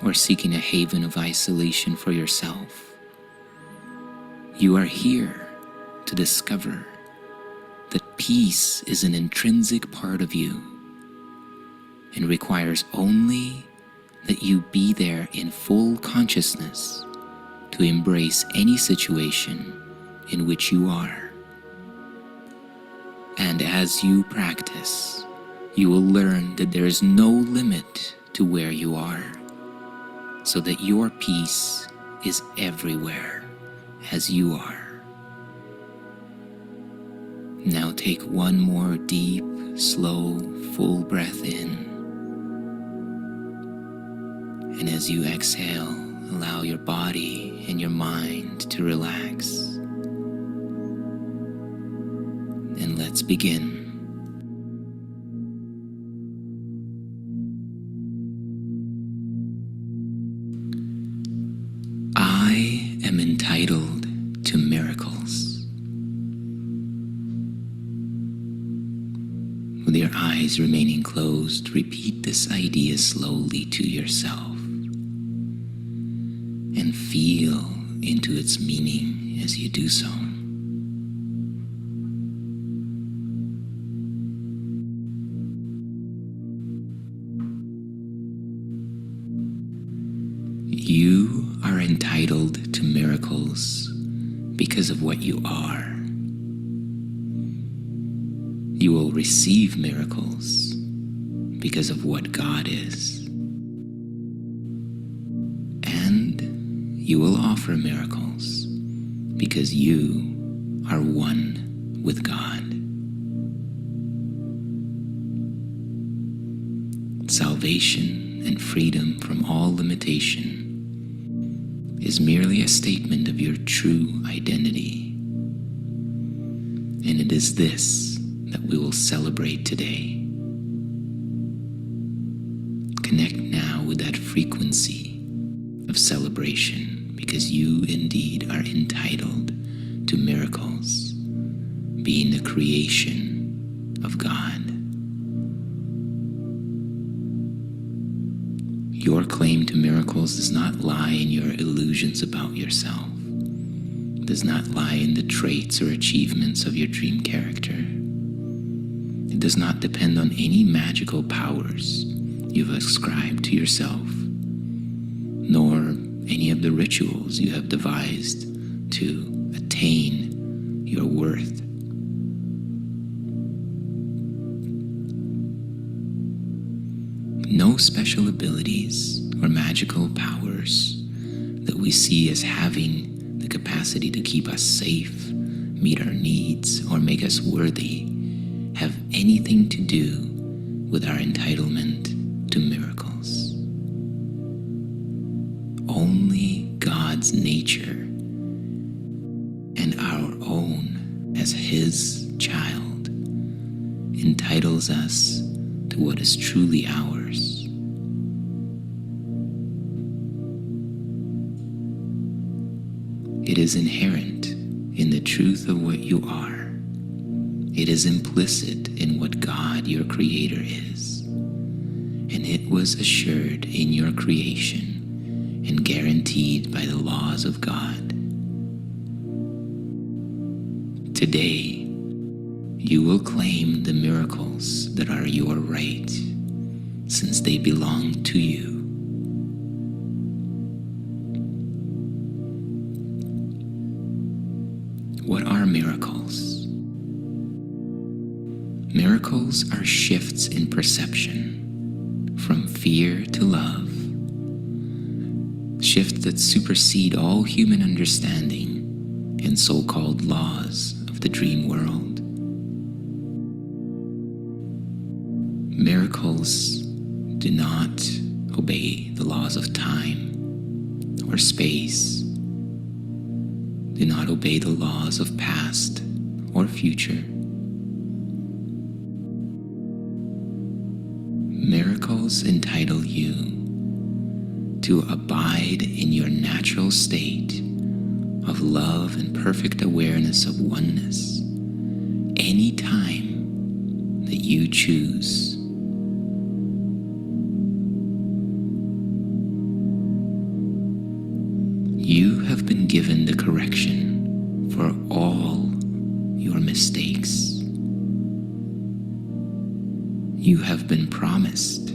C: or seeking a haven of isolation for yourself. You are here to discover that peace is an intrinsic part of you and requires only that you be there in full consciousness to embrace any situation in which you are. And as you practice, you will learn that there is no limit to where you are, so that your peace is everywhere as you are. Now take one more deep, slow, full breath in. And as you exhale, allow your body and your mind to relax. And let's begin. I am entitled to miracles. With your eyes remaining closed, repeat this idea slowly to yourself and feel into its meaning as you do so. You are entitled to miracles because of what you are. You will receive miracles because of what God is. You will offer miracles because you are one with God. Salvation and freedom from all limitation is merely a statement of your true identity. And it is this that we will celebrate today. Connect now with that frequency of celebration, because you indeed are entitled to miracles, being the creation of God. Your claim to miracles does not lie in your illusions about yourself. It does not lie in the traits or achievements of your dream character. It does not depend on any magical powers you've ascribed to yourself, nor any of the rituals you have devised to attain your worth. No special abilities or magical powers that we see as having the capacity to keep us safe, meet our needs, or make us worthy have anything to do with our entitlement to miracles. Only God's nature and our own as His child, entitles us to what is truly ours. It is inherent in the truth of what you are. It is implicit in what God, your Creator, is. And it was assured in your creation and guaranteed by the laws of God. Today, you will claim the miracles that are your right, since they belong to you. What are miracles? Miracles are shifts in perception, from fear to love, shifts that supersede all human understanding and so-called laws of the dream world. Miracles do not obey the laws of time or space, do not obey the laws of past or future. Miracles entitle you to abide in your natural state of love and perfect awareness of oneness any time that you choose. You have been given the correction for all your mistakes. You have been promised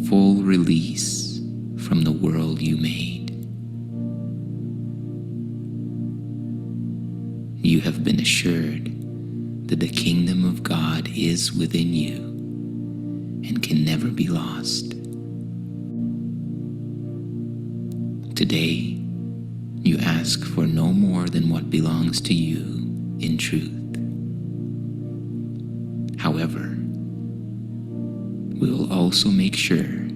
C: full release from the world you made. You have been assured that the kingdom of God is within you and can never be lost. Today, you ask for no more than what belongs to you in truth. However, we will also make sure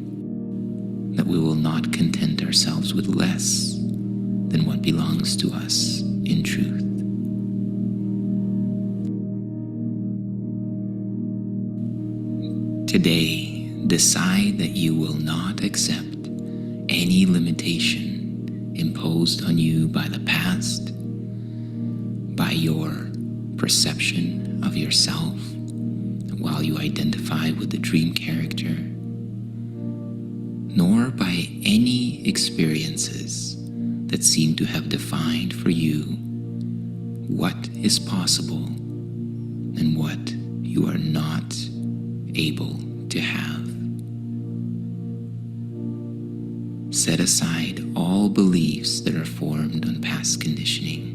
C: that we will not content ourselves with less than what belongs to us in truth. Today, decide that you will not accept any limitation imposed on you by the past, by your perception of yourself while you identify with the dream character, nor by any experiences that seem to have defined for you what is possible and what you are not able to have. Set aside all beliefs that are formed on past conditioning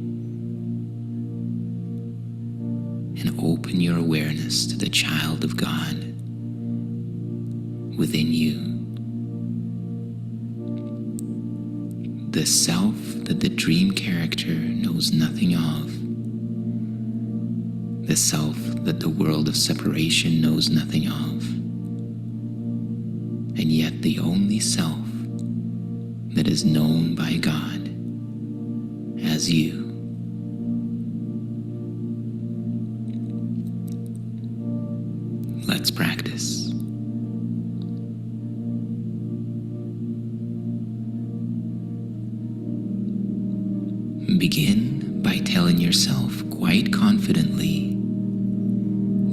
C: and open your awareness to the child of God within you. The self that the dream character knows nothing of, the self that the world of separation knows nothing of, and yet the only self that is known by God as you. Let's practice. Begin by telling yourself quite confidently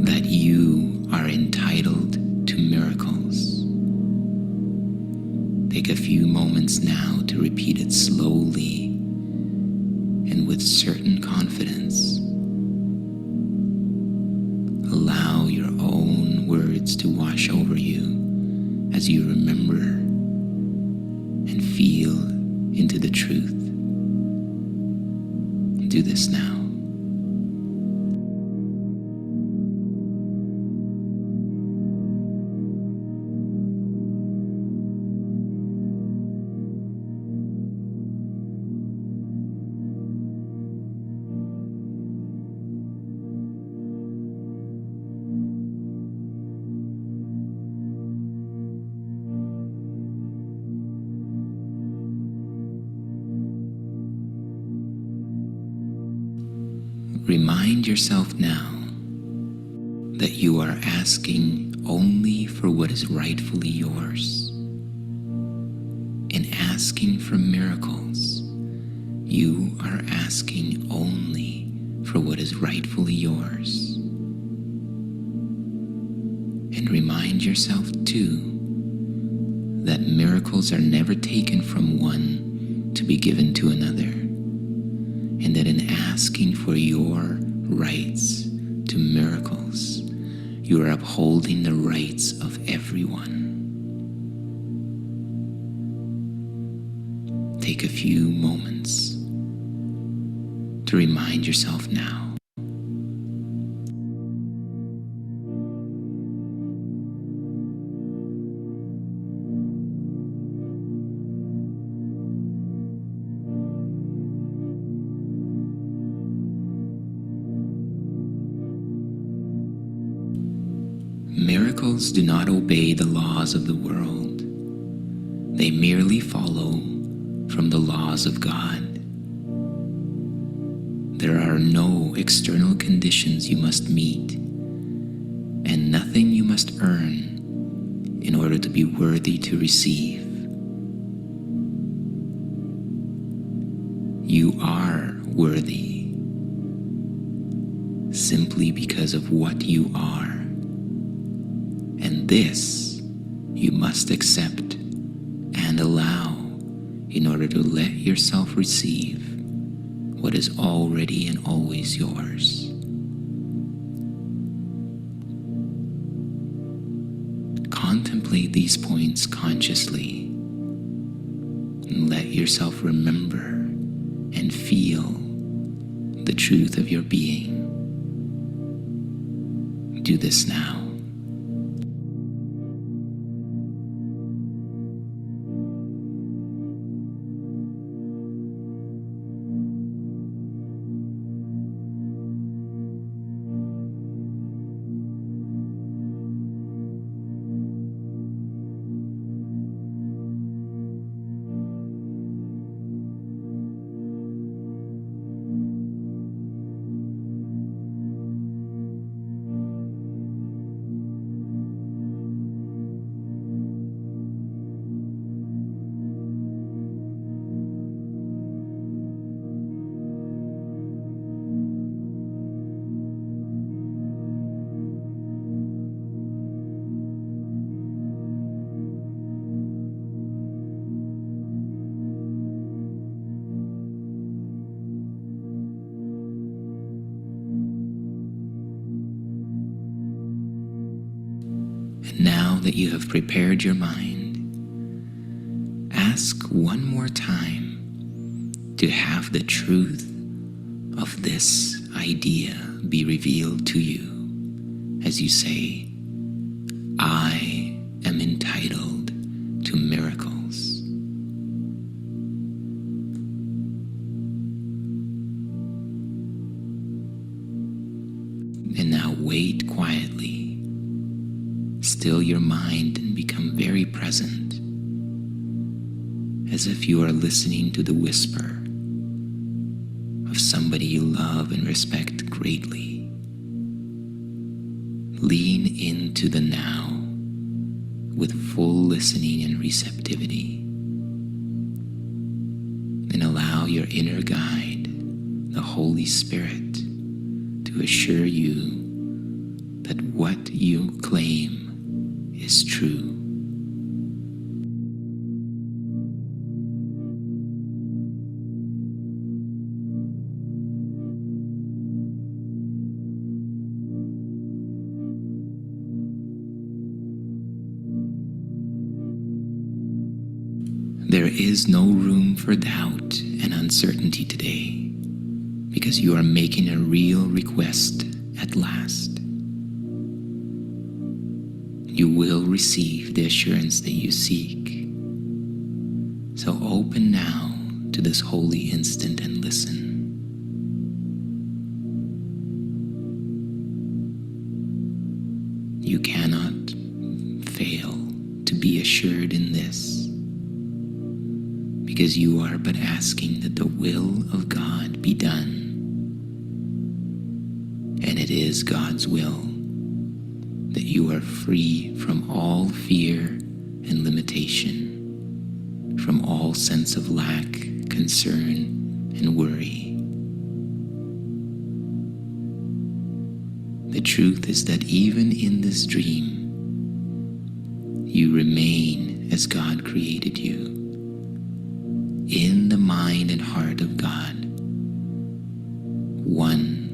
C: that you are entitled to miracles. Take a few moments now to repeat it slowly and with certain confidence. Allow your own words to wash over you as you remember and feel into the truth. Do this now. remind yourself now that you are asking only for what is rightfully yours. In asking for miracles, you are asking only for what is rightfully yours. And remind yourself too that miracles are never taken from one to be given to another, and that in asking for your rights to miracles, you are upholding the rights of everyone. Take a few moments to remind yourself now. Miracles do not obey the laws of the world. They merely follow from the laws of God. There are no external conditions you must meet, and nothing you must earn in order to be worthy to receive. You are worthy simply because of what you are. And this you must accept and allow in order to let yourself receive what is already and always yours. Contemplate these points consciously and let yourself remember and feel the truth of your being. Do this now. And now that you have prepared your mind, ask one more time to have the truth of this idea be revealed to you as you say, I am entitled to miracles. And now wait quietly. Still your mind and become very present, as if you are listening to the whisper of somebody you love and respect greatly. Lean into the now with full listening and receptivity, and allow your inner guide, the Holy Spirit, to assure you that what you claim is true. There is no room for doubt and uncertainty today, because you are making a real request at last. You will receive the assurance that you seek. So open now to this holy instant and listen. You cannot fail to be assured in this, because you are but asking that the will of God be done. is God's will, that you are free from all fear and limitation, from all sense of lack, concern, and worry. The truth is that even in this dream, you remain as God created you, in the mind and heart of God, one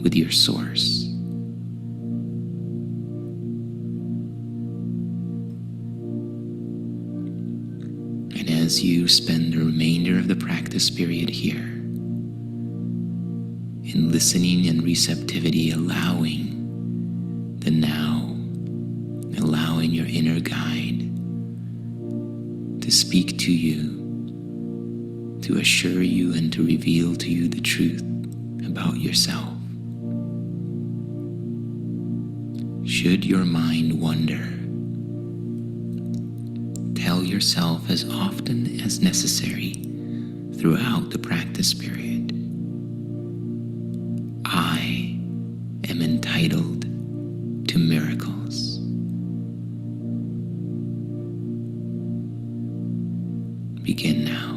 C: with your source. And as you spend the remainder of the practice period here, in listening and receptivity, allowing the now, allowing your inner guide to speak to you, to assure you and to reveal to you the truth about yourself. Should your mind wander, tell yourself as often as necessary throughout the practice period, I am entitled to miracles. Begin now.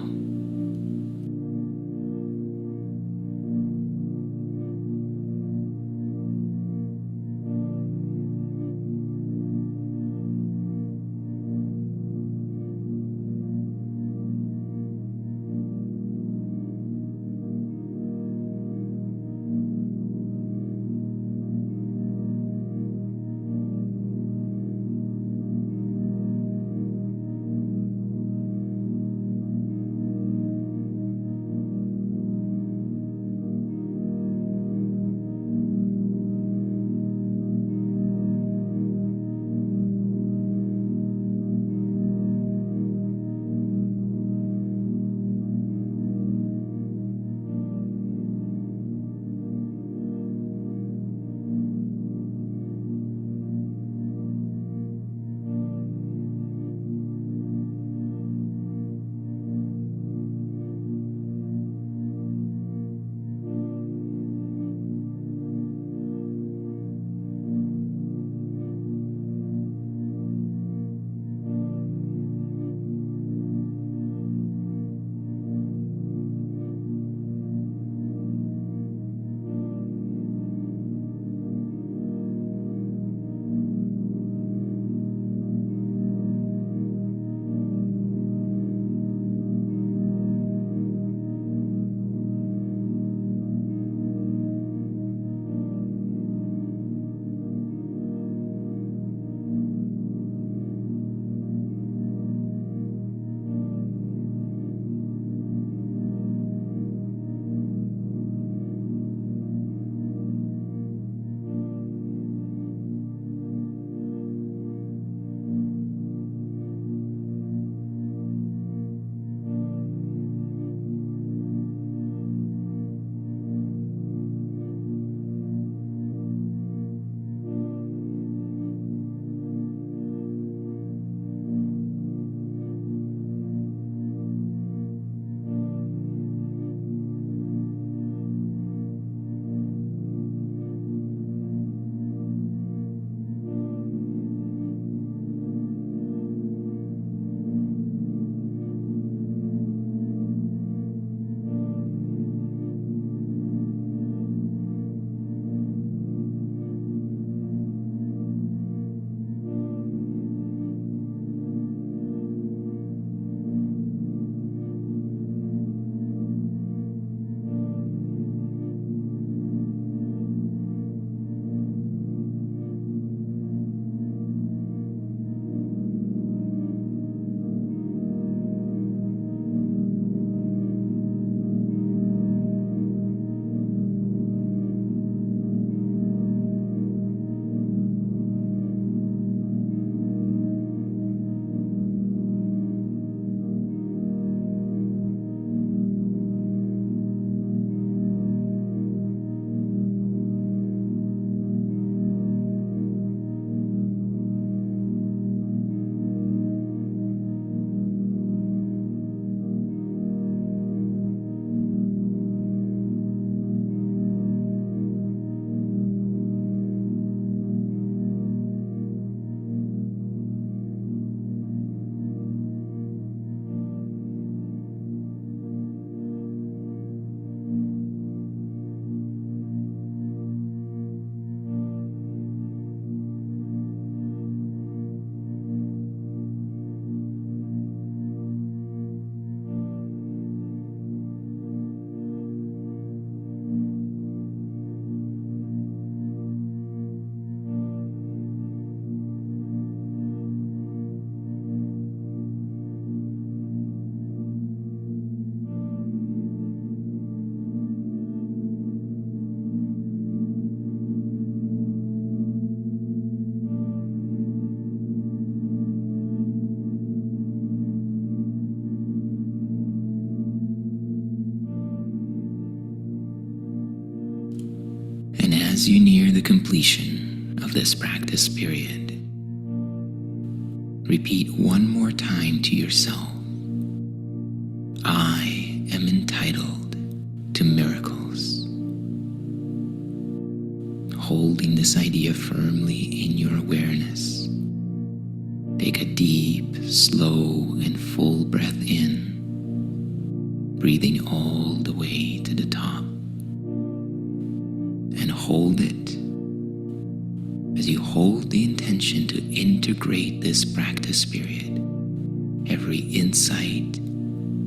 C: completion of this practice period, repeat one more time to yourself, I am entitled to miracles. Holding this idea firmly in your awareness, take a deep, slow, and full breath in, breathing all the way to the top, and hold it as you hold the intention to integrate this practice period, every insight,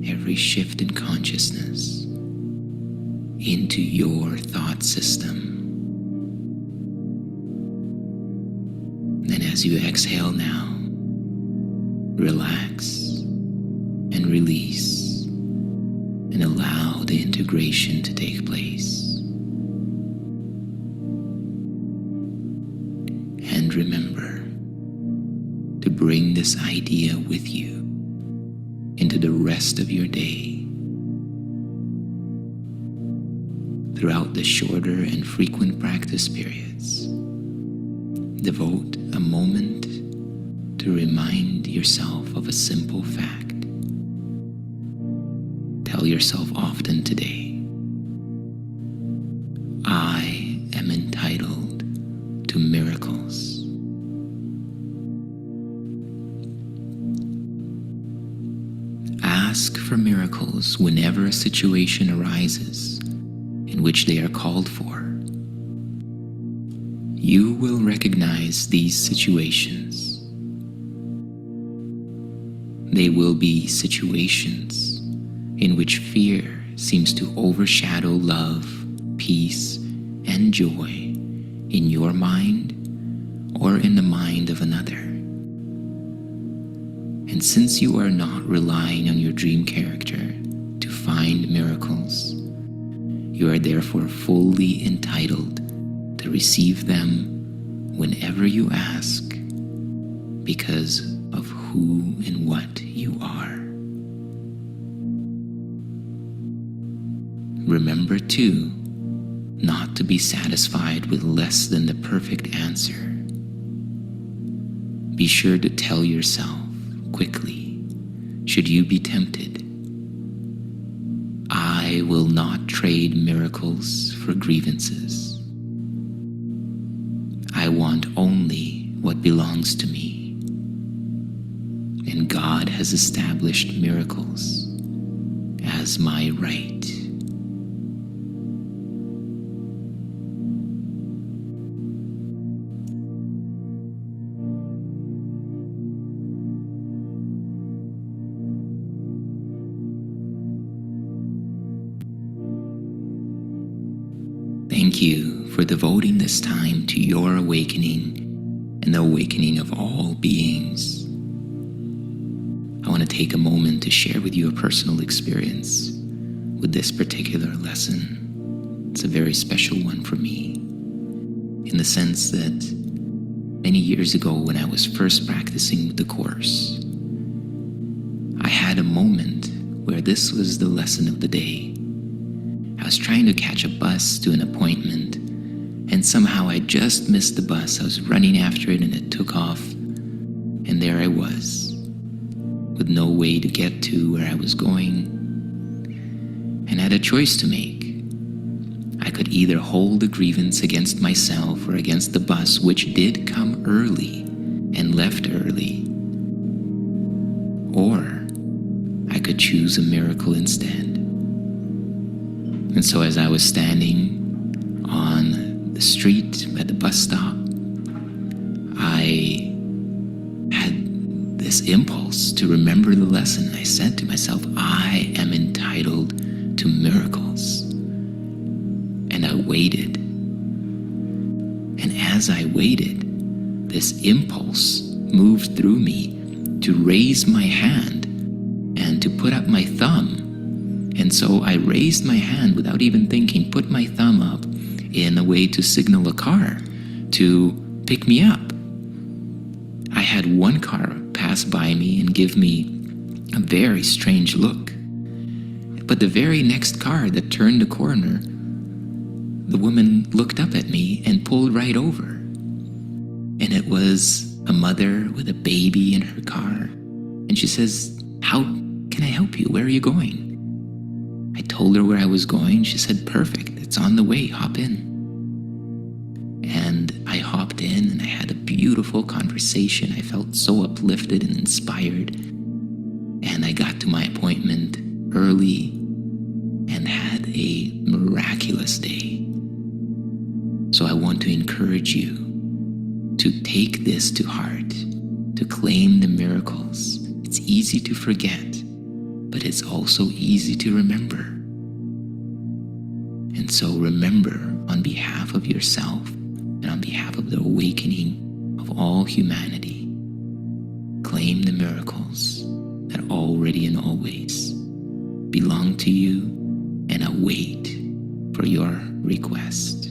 C: every shift in consciousness, into your thought system. And as you exhale now, relax and release and allow the integration to take place. And remember to bring this idea with you into the rest of your day. Throughout the shorter and frequent practice periods, devote a moment to remind yourself of a simple fact. Tell yourself often today, I am entitled to miracles. Ask for miracles whenever a situation arises in which they are called for. You will recognize these situations. They will be situations in which fear seems to overshadow love, peace, and joy in your mind or in the mind of another. And since you are not relying on your dream character to find miracles, you are therefore fully entitled to receive them whenever you ask, because of who and what you are. Remember too, not to be satisfied with less than the perfect answer. Be sure to tell yourself quickly, should you be tempted, I will not trade miracles for grievances. I want only what belongs to me. And God has established miracles as my right. Thank you for devoting this time to your awakening and the awakening of all beings. I want to take a moment to share with you a personal experience with this particular lesson. It's a very special one for me, in the sense that many years ago when I was first practicing the course, I had a moment where this was the lesson of the day. I was trying to catch a bus to an appointment, and somehow I just missed the bus. I was running after it and it took off, and there I was, with no way to get to where I was going, and I had a choice to make. I could either hold a grievance against myself or against the bus, which did come early and left early, or I could choose a miracle instead. And so as I was standing on the street at the bus stop, I had this impulse to remember the lesson. I said to myself, I am entitled to miracles. And I waited. And as I waited, this impulse moved through me to raise my hand and to put up my thumb. And so I raised my hand without even thinking, put my thumb up in a way to signal a car to pick me up. I had one car pass by me and give me a very strange look. But the very next car that turned the corner the woman looked up at me and pulled right over. And it was a mother with a baby in her car. And she says, "How can I help you? Where are you going?" I told her where I was going. She said, "Perfect, it's on the way, hop in." And I hopped in and I had a beautiful conversation. I felt so uplifted and inspired. And I got to my appointment early and had a miraculous day. So I want to encourage you to take this to heart, to claim the miracles. It's easy to forget, but it's also easy to remember. And so remember, on behalf of yourself and on behalf of the awakening of all humanity, claim the miracles that already and always belong to you and await for your request.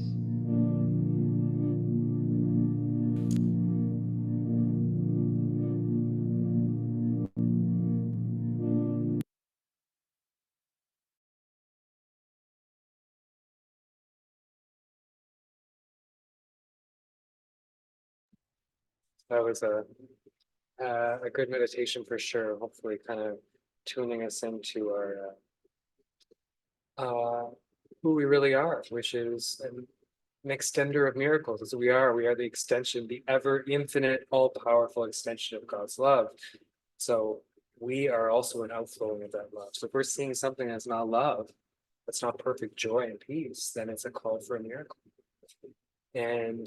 A: That was a good meditation for sure. Hopefully, kind of tuning us into our who we really are, which is an extender of miracles. As we are the extension, the ever infinite, all powerful extension of God's love. So we are also an outflowing of that love. So if we're seeing something that's not love, that's not perfect joy and peace, then it's a call for a miracle. And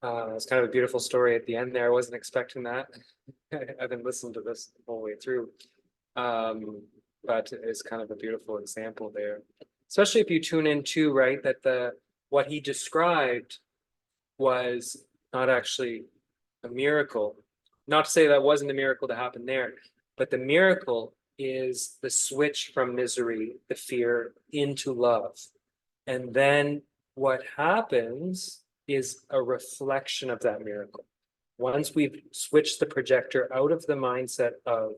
A: it's kind of a beautiful story at the end there. I wasn't expecting that. I've been listening to this the whole way through. But it's kind of a beautiful example there. Especially if you tune in too, right, that what he described was not actually a miracle. Not to say that wasn't a miracle to happen there, but the miracle is the switch from misery, the fear, into love. And then what happens is a reflection of that miracle. Once we've switched the projector out of the mindset of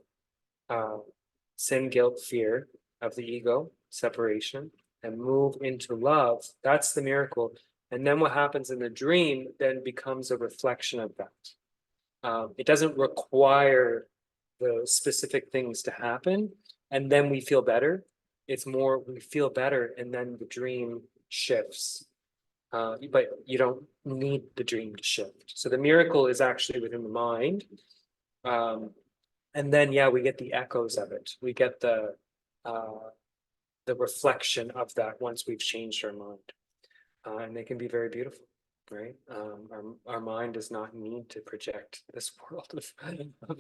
A: sin, guilt, fear of the ego, separation, and move into love, that's the miracle. And then what happens in the dream then becomes a reflection of that. It doesn't require the specific things to happen, and then we feel better. It's more we feel better, and then the dream shifts. But you don't need the dream to shift. So the miracle is actually within the mind. And then, yeah, we get the echoes of it. We get the reflection of that once we've changed our mind. And they can be very beautiful, right? Our mind does not need to project this world of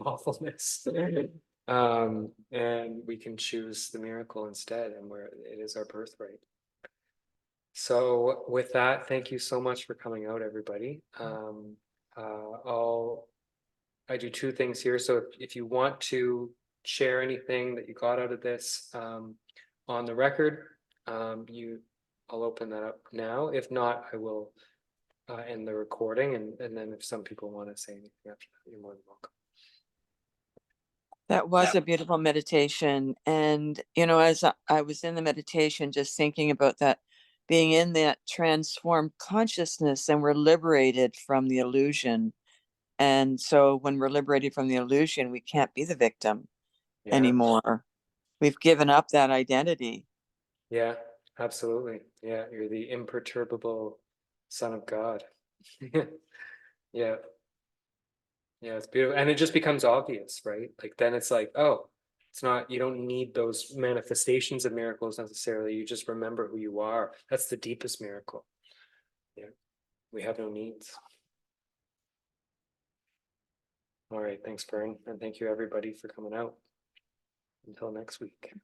A: awfulness. And we can choose the miracle instead, and where it is our birthright. So with that, thank you so much for coming out, everybody. I do two things here. So if you want to share anything that you got out of this on the record, I'll open that up now. If not, I will end the recording, and then if some people want to say anything after that, you're more than welcome.
B: That was a beautiful meditation. And, you know, as I was in the meditation, just thinking about that, being in that transformed consciousness, and we're liberated from the illusion. And so when we're liberated from the illusion, we can't be the victim anymore. We've given up that identity.
A: Yeah, absolutely. Yeah, you're the imperturbable Son of God. Yeah. Yeah, it's beautiful. And it just becomes obvious, right? Like then it's like, oh, it's not, you don't need those manifestations of miracles necessarily. You just remember who you are. That's the deepest miracle. Yeah. We have no needs. All right. Thanks, Vern. And thank you everybody for coming out. Until next week.